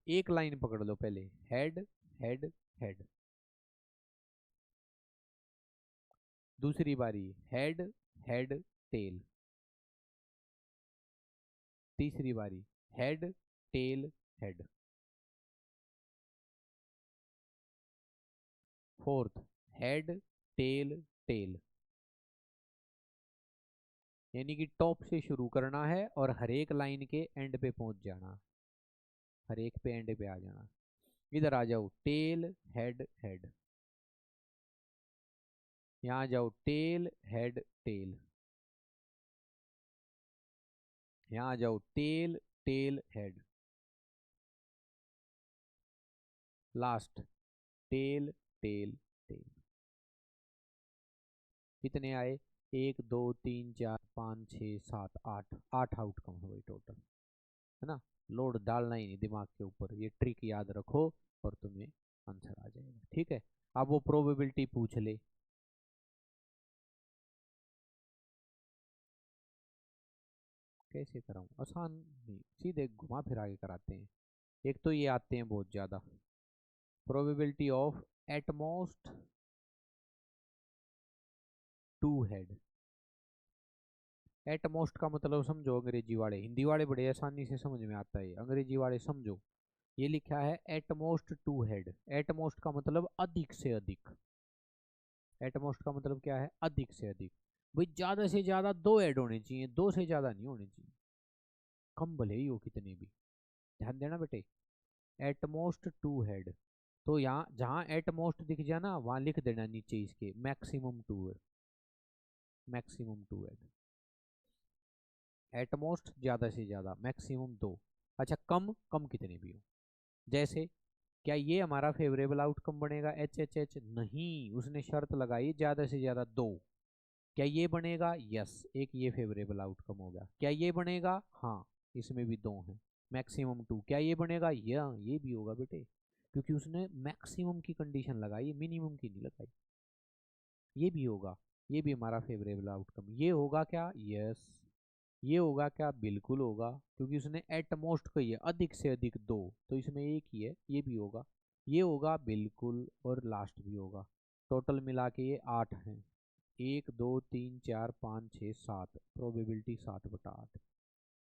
A: एक लाइन पकड़ लो पहले, हेड हेड हेड। दूसरी बारी हेड हेड टेल। तीसरी बारी head tail head. Fourth head tail tail. यानी कि टॉप से शुरू करना है और हर एक लाइन के एंड पे पहुंच जाना, हर एक पे एंड पे आ जाना। इधर आ जाओ टेल हेड हेड, यहाँ जाओ टेल हेड टेल, यहाँ जाओ tail tail head, last tail tail tail. कितने आए, 1 2 3 4 5 6 7 8, 8 आउटकम हो गए टोटल, है ना। लोड डालना ही नहीं दिमाग के ऊपर, ये ट्रिक याद रखो और तुम्हें आंसर आ जाएगा। ठीक है, अब वो प्रोबेबिलिटी पूछ ले, कैसे कराऊं, आसान नहीं, सीधे घुमा फिरा के कराते हैं। एक तो ये आते हैं बहुत ज्यादा, probability of at most two head. At most का मतलब समझो अंग्रेजी वाले, हिंदी वाले बड़े आसानी से समझ में आता है, अंग्रेजी वाले समझो। ये लिखा है एटमोस्ट टू हेड। एटमोस्ट का मतलब अधिक से अधिक। एटमोस्ट का मतलब क्या है? अधिक से अधिक। भाई ज्यादा से ज्यादा दो हेड होने चाहिए, दो से ज्यादा नहीं होने चाहिए, कम भले ही हो कितने भी। ध्यान देना बेटे, एटमोस्ट टू हेड। तो यहाँ जहां एटमोस्ट दिख जाए ना वहां लिख देना नीचे इसके मैक्सिमम टू है, मैक्सिमम टू हेड। एटमोस्ट ज्यादा से ज्यादा, मैक्सिमम दो। अच्छा कम, कम कितने भी हो। जैसे क्या ये हमारा फेवरेबल आउटकम बनेगा एच एच एच? नहीं, उसने शर्त लगाई ज्यादा से ज्यादा दो। क्या ये बनेगा? यस, एक ये फेवरेबल आउटकम हो गया। क्या ये बनेगा? हाँ, इसमें भी दो हैं, मैक्सिमम टू। क्या ये बनेगा? ये भी होगा बेटे, क्योंकि उसने मैक्सिमम की कंडीशन लगाई, मिनिमम की नहीं लगाई। ये भी होगा, ये भी हमारा फेवरेबल आउटकम। ये होगा क्या? यस। ये होगा क्या? बिल्कुल होगा, क्योंकि उसने एट मोस्ट कही है, अधिक से अधिक दो, तो इसमें एक ही है, ये भी होगा। ये होगा बिल्कुल, और लास्ट भी होगा। टोटल मिला के ये 8 हैं। 1 2 3 4 5 6 7, प्रोबेबिलिटी 7/8।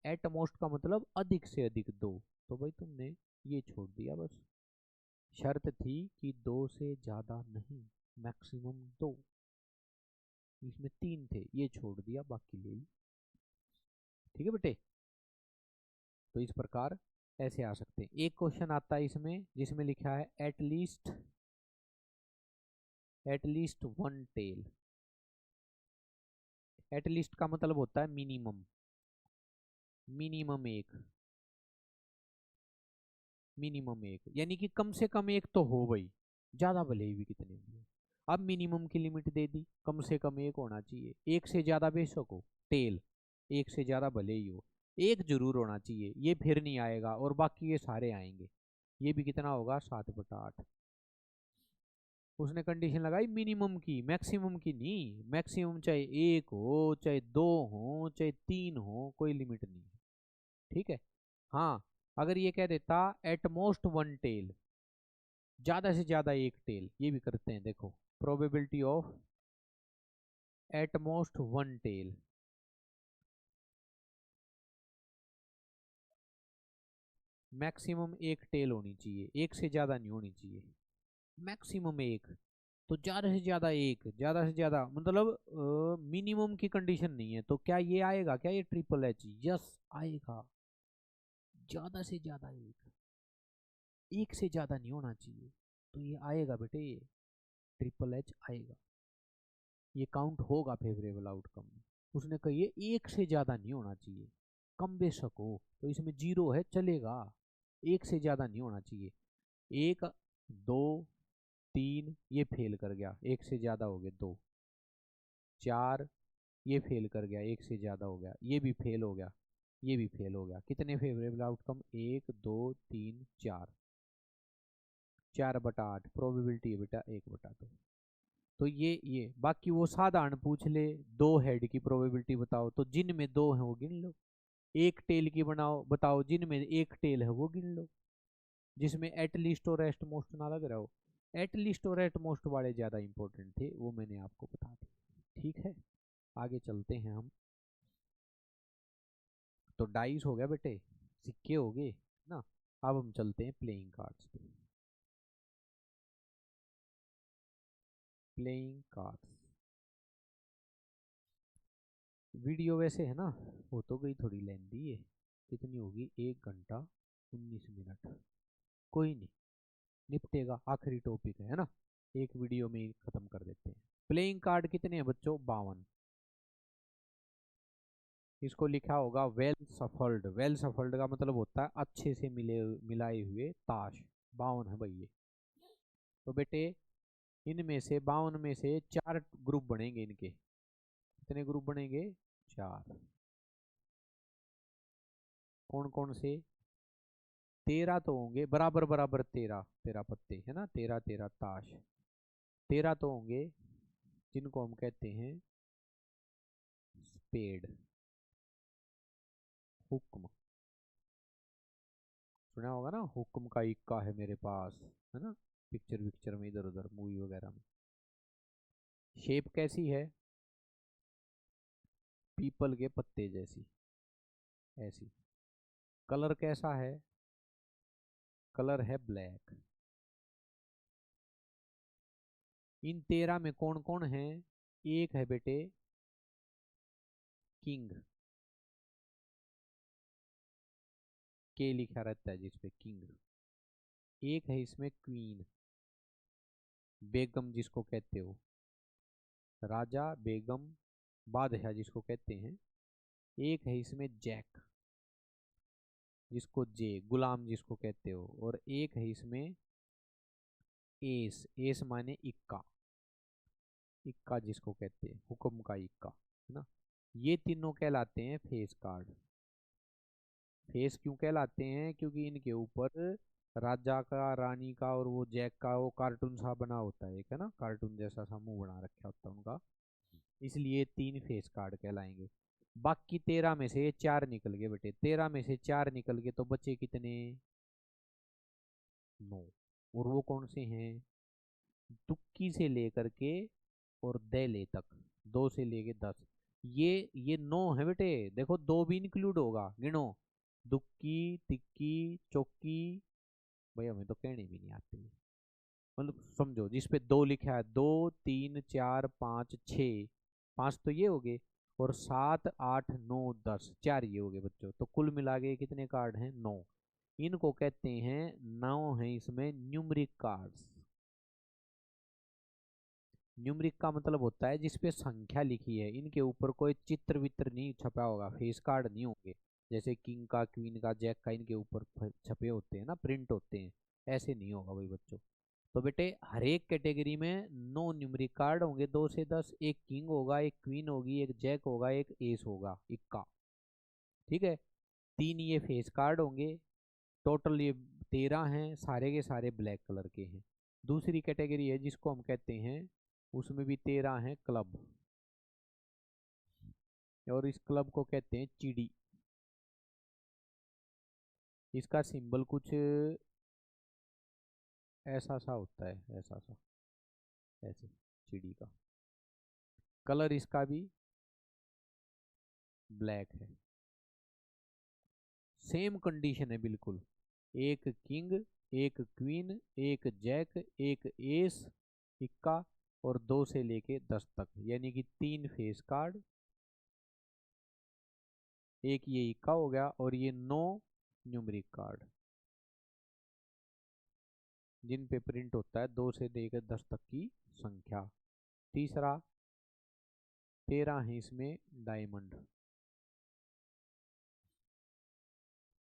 A: एट मोस्ट का मतलब अधिक से अधिक दो, तो भाई तुमने ये छोड़ दिया बस। शर्त थी कि दो से ज्यादा नहीं, मैक्सिमम दो। इसमें 3 थे, ये छोड़ दिया, बाकी ले ली। ठीक है बेटे, तो इस प्रकार ऐसे आ सकते हैं। एक क्वेश्चन आता है इसमें जिसमें लिखा है एटलीस्ट वन टेल। एटलीस्ट का मतलब होता है मिनिमम, मिनिमम एक, मिनिमम एक, यानी कि कम से कम एक तो हो भाई, ज्यादा भले ही भी कितने भी हो। अब मिनिमम की लिमिट दे दी, कम से कम एक होना चाहिए, एक से ज्यादा बेशक हो टेल, एक से ज्यादा भले ही हो, एक जरूर होना चाहिए, ये फिर नहीं आएगा और बाकी ये सारे आएंगे। ये भी कितना होगा? 7/8। उसने कंडीशन लगाई मिनिमम की, मैक्सिमम की नहीं। मैक्सिमम चाहे एक हो, चाहे दो हो, चाहे तीन हो, कोई लिमिट नहीं है। ठीक है। हाँ, अगर ये कह देता एटमोस्ट वन टेल, ज्यादा से ज्यादा एक टेल, ये भी करते हैं देखो, probability of at most one tail. Maximum एक टेल होनी चाहिए, एक से ज्यादा नहीं होनी चाहिए, मैक्सिमम एक। तो ज्यादा से ज्यादा एक, ज्यादा से ज्यादा मतलब मिनिमम की कंडीशन नहीं है, तो क्या ये आएगा? क्या ये ट्रिपल एच? यस आएगा। ज्यादा से ज्यादा एक से ज्यादा नहीं होना चाहिए, तो ये आएगा बेटे, ये ट्रिपल एच आएगा, ये काउंट होगा फेवरेबल आउटकम में। उसने कही है एक से ज्यादा नहीं होना चाहिए, कम बेशक हो, तो इसमें 0 है चलेगा, एक से ज्यादा नहीं होना चाहिए। 1 2 3 ये फेल कर गया, एक से ज्यादा हो गए 2। 4 ये फेल कर गया, एक से ज्यादा हो गया, ये भी फेल हो गया, ये भी फेल हो गया। कितने फेवरेबल आउटकम? 1 2 3 4, 4/8 प्रोबेबिलिटी है बेटा, 1/2। तो ये बाकी वो साधारण पूछ ले, दो हेड की प्रोबेबिलिटी बताओ, तो जिन में दो है वो गिन लो। एक टेल की बनाओ, बताओ जिन में एक टेल है वो गिन लो, जिसमें एटलीस्ट और एट मोस्ट ना लग रहा हो। एटलीस्ट और एट मोस्ट वाले ज्यादा इंपॉर्टेंट थे, वो मैंने आपको बता दिया। ठीक है, आगे चलते हैं हम। तो डाइस हो गया बेटे, सिक्के हो गए ना। अब हम चलते हैं प्लेइंग कार्ड्स पे। प्लेइंग कार्ड्स वीडियो वैसे है ना, हो तो गई थोड़ी लेंदी है। कितनी होगी? 1 घंटा 19 मिनट। कोई नहीं, निपटेगा, आखिरी टॉपिक है ना, एक वीडियो में ही खत्म कर देते हैं। प्लेइंग कार्ड कितने हैं बच्चों? 52। इसको लिखा होगा वेल सफल्ड। वेल सफल्ड का मतलब होता है अच्छे से मिलाए हुए ताश। 52 है भाई ये। तो बेटे इनमें से 52 में से 4 ग्रुप बनेंगे इनके। कितने ग्रुप बनेंगे? 4। कौन कौन से? 13 तो होंगे, बराबर बराबर 13 13 पत्ते है ना, 13 13 ताश। 13 तो होंगे जिनको हम कहते हैं स्पेड, हुक्म। सुना होगा ना, हुक्म का इक्का है मेरे पास, है ना, पिक्चर विक्चर में, इधर उधर मूवी वगैरह में। शेप कैसी है? पीपल के पत्ते जैसी, ऐसी। कलर कैसा है? कलर है ब्लैक। इन 13 में कौन कौन है? एक है बेटे किंग, के लिखा रहता है जिसपे, किंग। एक है इसमें क्वीन, बेगम जिसको कहते हो, राजा बेगम बादशाह जिसको कहते हैं। एक है इसमें जैक, जिसको जे गुलाम जिसको कहते हो। और एक है इसमें एस, एस माने इक्का, इक्का जिसको कहते हैं, हुक्म का इक्का, है ना। ये तीनों कहलाते हैं फेस कार्ड। फेस क्यों कहलाते हैं? क्योंकि इनके ऊपर राजा का, रानी का और वो जैक का वो कार्टून सा बना होता है एक, है ना, कार्टून जैसा सा मुंह बना रखा होता है उनका, इसलिए 3 फेस कार्ड कहलाएंगे। बाकी 13 में से ये 4 निकल गए बेटे, 13 में से 4 निकल गए तो बचे कितने? 9। और वो कौन से हैं? तुक्की से लेकर के और दैले तक, 2 से लेके 10। ये 9 है बेटे, देखो 2 भी इंक्लूड होगा, गिनो। दुक्की, तिक्की, चौकी, भाई हमें तो कहने भी नहीं आती, मतलब समझो, जिस पे 2 लिखा है, 2 3 4 5 6, 5 तो ये हो गए, और 7 8 9 10, 4 ये हो गए बच्चों। तो कुल मिला के कितने कार्ड हैं? 9। इनको कहते हैं, 9 है इसमें न्यूमरिक कार्ड्स। न्यूमरिक का मतलब होता है जिसपे संख्या लिखी है, इनके ऊपर कोई चित्र वित्र नहीं छपा होगा, फेस कार्ड नहीं होंगे। जैसे किंग का, क्वीन का, जैक का इनके ऊपर छपे होते हैं ना, प्रिंट होते हैं, ऐसे नहीं होगा भाई बच्चों। तो बेटे हर एक कैटेगरी में 9 न्यूमरिक कार्ड होंगे, 2 से 10। एक किंग होगा, एक क्वीन होगी, एक जैक होगा, एक एस होगा, इक्का। ठीक है। 3 ये फेस कार्ड होंगे। टोटल ये 13 हैं, सारे के सारे ब्लैक कलर के हैं। दूसरी कैटेगरी है जिसको हम कहते हैं, उसमें भी 13 हैं क्लब, और इस क्लब को कहते हैं चिड़ी। इसका सिंबल कुछ ऐसा सा होता है, ऐसा सा, ऐसे, चिड़ी का। कलर इसका भी ब्लैक है। सेम कंडीशन है बिल्कुल, एक किंग, एक क्वीन, एक जैक, एक एस, इक्का, और 2 से लेके 10 तक, यानी कि 3 फेस कार्ड, एक ये इक्का हो गया, और ये 9 न्यूमरिक कार्ड जिन पे प्रिंट होता है 2 से लेकर 10 तक की संख्या। तीसरा, 13 है इसमें डायमंड,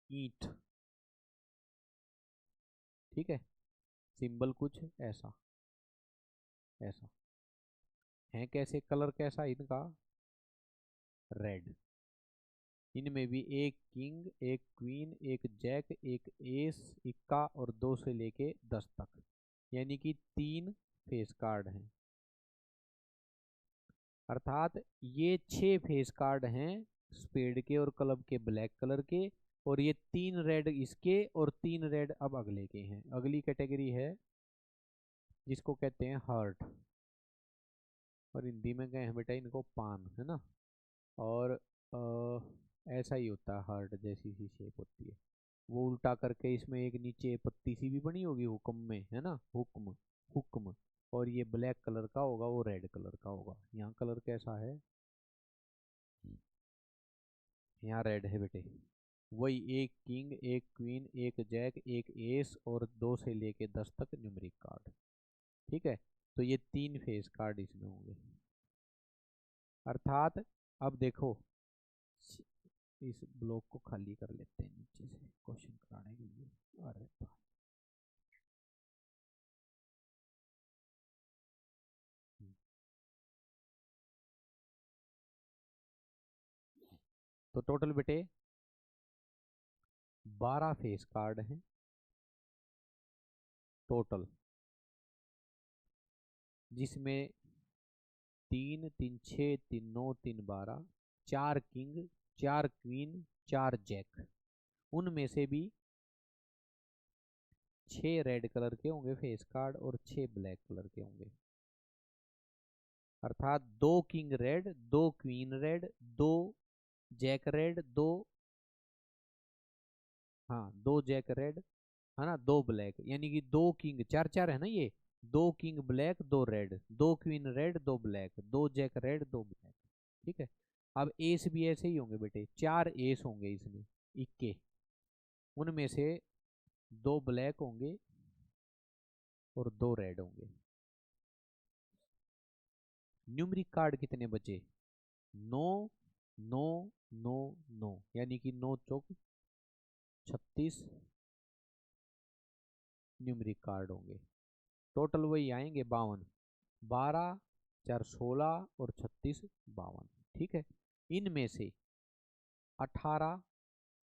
A: ईंट। ठीक है। सिंबल कुछ ऐसा, ऐसा है। कैसे? कलर कैसा इनका? रेड। इनमें भी एक किंग, एक क्वीन, एक जैक, एक एस, इक्का, और 2 से लेके 10 तक, यानी कि 3 फेस कार्ड हैं। अर्थात ये 6 फेस कार्ड हैं स्पेड के और क्लब के ब्लैक कलर के, और ये 3 रेड इसके, और 3 रेड अब अगले के हैं। अगली कैटेगरी है जिसको कहते हैं हार्ट, और हिंदी में गए हैं बेटा इनको पान, है ना। और ऐसा ही होता है, हार्ट जैसी सी शेप होती है। वो उल्टा करके इसमें एक नीचे पत्ती सी भी बनी होगी हुक्म में, है ना, हुक्म, हुक्म। और ये ब्लैक कलर का होगा, वो रेड कलर का होगा। यहाँ कलर कैसा है? यहाँ रेड है बेटे। वही एक किंग, एक क्वीन, एक जैक, एक एस, और 2 से लेके 10 तक न्यूमरिक कार्ड। ठीक है। तो ये 3 फेस कार्ड इसमें होंगे। अर्थात अब देखो, इस ब्लॉक को खाली कर लेते हैं नीचे से क्वेश्चन कराने के लिए। अरे तो टोटल बेटे 12 फेस कार्ड हैं टोटल, जिसमें 3 3 6 3 9 3 12, 4 किंग, 4 क्वीन, 4 जैक। उनमें से भी 6 रेड कलर के होंगे फेस कार्ड और 6 ब्लैक कलर के होंगे, अर्थात 2 king red, 2 queen red, 2 jack red, 2, हाँ 2 जैक रेड है ना, 2 ब्लैक, यानी कि 2 किंग, 4 4 है ना ये, 2 king black, 2 red, 2 queen red, 2 black, 2 jack red, 2 black. ठीक है। अब एस भी ऐसे ही होंगे बेटे, 4 एस होंगे इसमें इक्के, उनमें से 2 ब्लैक होंगे और 2 रेड होंगे। न्यूमरिक कार्ड कितने बचे? 9 9 9 9, यानी कि 9 चौक 36 न्यूमरिक कार्ड होंगे। टोटल वही आएंगे 52, 12 4 16 और 36 52। ठीक है। इनमें से 18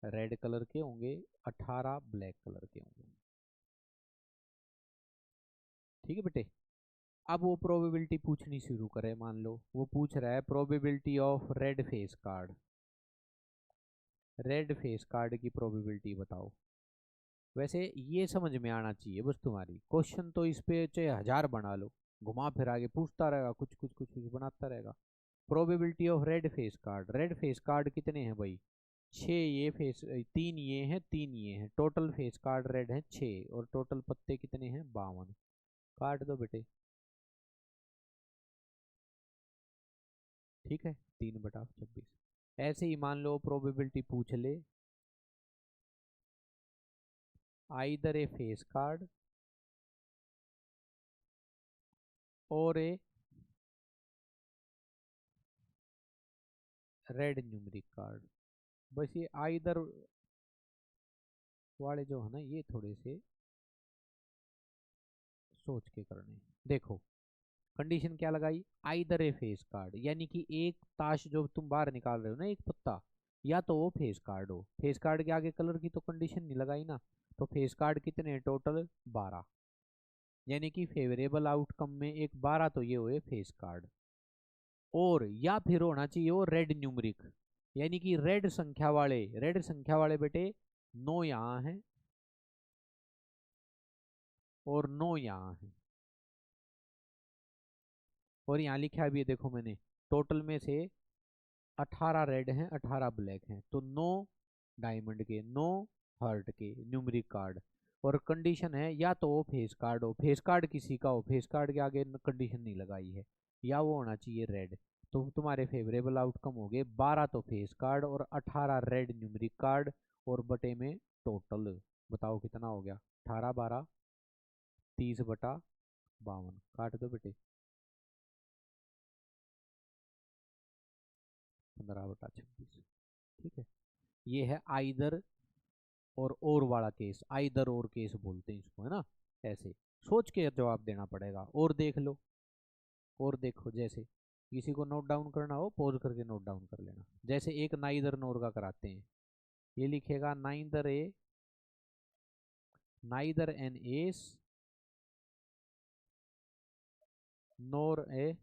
A: रेड कलर के होंगे, 18 ब्लैक कलर के होंगे। ठीक है बेटे। अब वो प्रोबेबिलिटी पूछनी शुरू करे, मान लो वो पूछ रहा है probability of red face card, red face card की प्रोबेबिलिटी बताओ। वैसे ये समझ में आना चाहिए बस तुम्हारी, क्वेश्चन तो इस पे चाहे 1000 बना लो, घुमा फिरा के पूछता रहेगा, कुछ कुछ कुछ कुछ बनाता रहेगा। Probability of red face card, red face card कितने हैं भाई? 6 ये फेस, 3 ये हैं, 3 ये हैं, टोटल फेस कार्ड रेड हैं 6, और टोटल पत्ते कितने हैं? 52। काट दो बेटे। ठीक है, 3/26। ऐसे ही मान लो प्रोबेबिलिटी पूछ ले, आइदर ए फेस कार्ड और ए रेड न्यूमरिक कार्ड। बस ये आइदर वाले जो है ना, ये थोड़े से सोच के करने। देखो कंडीशन क्या लगाई, आइदर ए फेस कार्ड, यानी कि एक ताश जो तुम बाहर निकाल रहे हो ना, एक पत्ता, या तो वो फेस कार्ड हो। फेस कार्ड के आगे कलर की तो कंडीशन नहीं लगाई ना, तो फेस कार्ड कितने टोटल? 12, यानी कि फेवरेबल आउटकम में एक 12 तो ये हुए फेस कार्ड। और या फिर होना चाहिए वो रेड न्यूमरिक, यानी कि रेड संख्या वाले, रेड संख्या वाले बेटे 9 यहाँ है और 9 यहाँ है, और यहाँ लिखा भी है देखो मैंने, टोटल में से 18 रेड हैं, 18 ब्लैक हैं, तो 9 डायमंड के, 9 हार्ट के न्यूमरिक कार्ड। और कंडीशन है या तो वो फेस कार्ड हो, फेस कार्ड किसी का हो, फेस कार्ड के आगे कंडीशन नहीं लगाई है, या वो होना चाहिए रेड। तो तुम्हारे फेवरेबल आउटकम हो गए 12 तो फेस कार्ड और 18 रेड न्यूमरिक कार्ड, और बटे में टोटल बताओ कितना हो गया? 18 12 30/52। काट दो बेटे। 15/26। ठीक है। ये है आइदर और वाला केस, आइदर और केस बोलते हैं इसको, है ना। ऐसे सोच के जवाब देना पड़ेगा। और देख लो, और देखो, जैसे किसी को नोट डाउन करना हो पॉज करके नोट डाउन कर लेना। जैसे एक नाइदर नोर का कराते हैं, ये लिखेगा नाइदर एन एस नोर ए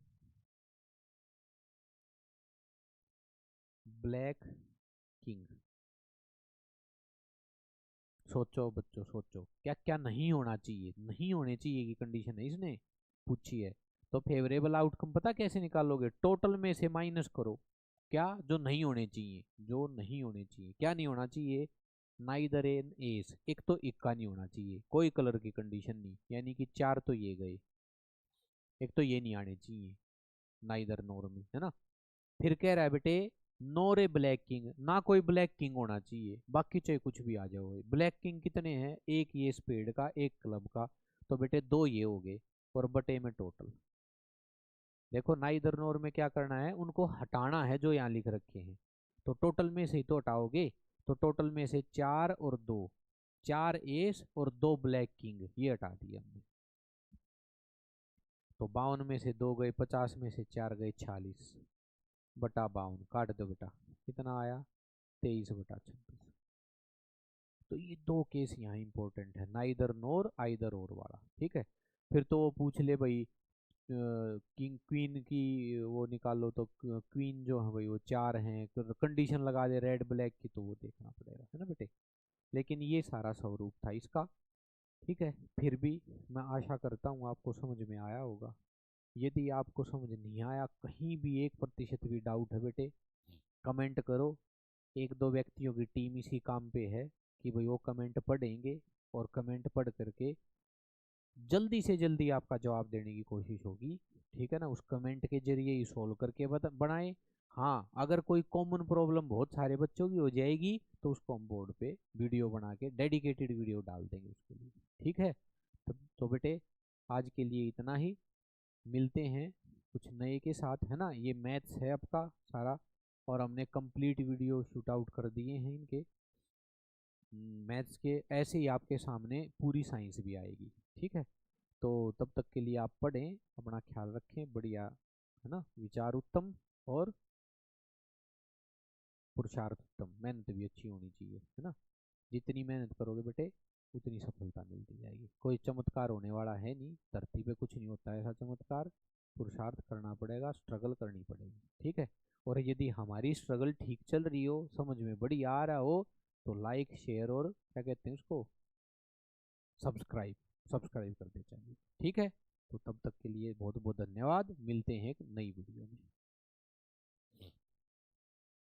A: ब्लैक किंग। सोचो बच्चों, सोचो क्या क्या नहीं होना चाहिए, नहीं होने चाहिए की कंडीशन है इसने पूछी है। तो फेवरेबल आउटकम पता कैसे निकालोगे? टोटल में से माइनस करो, क्या जो नहीं होने चाहिए, जो नहीं होने चाहिए, क्या नहीं होना चाहिए? नाइदर एन एस, एक तो इक्का नहीं होना चाहिए, कोई कलर की कंडीशन नहीं, यानी कि 4 तो ये गए, एक तो ये नहीं आने चाहिए नाइदर नोर में, है ना। फिर कह रहा है बेटे नोर ए ब्लैक किंग, ना कोई ब्लैक किंग होना चाहिए, बाकी चाहे कुछ भी आ जाओ। ब्लैक किंग कितने हैं? एक ये स्पेड का, एक क्लब का, तो बेटे 2 ये हो गए, और बटे में टोटल। देखो नाइदर नोर में क्या करना है, उनको हटाना है जो यहाँ लिख रखे हैं, तो टोटल में से ही तो हटाओगे। तो टोटल में से 4 और 2, 4 एस और 2 ब्लैक किंग, ये हटा दिया हमने। तो 52 में से 2 गए, 50 में से 4 गए, 46/52। काट दो बेटा, कितना आया? 23/26। तो ये 2 केस यहाँ इंपॉर्टेंट है, नाइदर नोर आइदर और वाला। ठीक है। फिर तो वो पूछ ले भाई किंग क्वीन की, वो निकालो, तो क्वीन जो है भाई वो 4 हैं, कंडीशन लगा दे रेड ब्लैक की, तो वो देखना पड़ेगा, है ना बेटे। लेकिन ये सारा स्वरूप था इसका। ठीक है, फिर भी मैं आशा करता हूँ आपको समझ में आया होगा। यदि आपको समझ नहीं आया, कहीं भी 1% भी डाउट है बेटे, कमेंट करो। एक दो व्यक्तियों की टीम इसी काम पे है कि भाई वो कमेंट पढ़ेंगे और कमेंट पढ़ करके जल्दी से जल्दी आपका जवाब देने की कोशिश होगी। ठीक है ना, उस कमेंट के जरिए ही सोल्व करके बनाए। हाँ, अगर कोई कॉमन प्रॉब्लम बहुत सारे बच्चों की हो जाएगी तो उसको हम बोर्ड पे वीडियो बना के डेडिकेटेड वीडियो डाल देंगे उसके लिए। ठीक है, तो बेटे आज के लिए इतना ही। मिलते हैं कुछ नए के साथ, है ना। ये मैथ्स है आपका सारा, और हमने कंप्लीट वीडियो शूट आउट कर दिए हैं इनके मैथ्स के। ऐसे ही आपके सामने पूरी साइंस भी आएगी। ठीक है, तो तब तक के लिए आप पढ़ें, अपना ख्याल रखें, बढ़िया, है ना। विचार उत्तम और पुरुषार्थ उत्तम, मेहनत भी अच्छी होनी चाहिए, है ना। जितनी मेहनत करोगे बेटे उतनी सफलता मिलती जाएगी। कोई चमत्कार होने वाला है नहीं, धरती पे कुछ नहीं होता ऐसा चमत्कार। पुरुषार्थ करना पड़ेगा, स्ट्रगल करनी पड़ेगी। ठीक है, और यदि हमारी स्ट्रगल ठीक चल रही हो, समझ में बढ़िया आ रहा हो, तो लाइक शेयर और क्या कहते हैं उसको, सब्सक्राइब सब्सक्राइब कर दे चाहिए। ठीक है, तो तब तक के लिए बहुत बहुत धन्यवाद। मिलते हैं एक नई वीडियो में।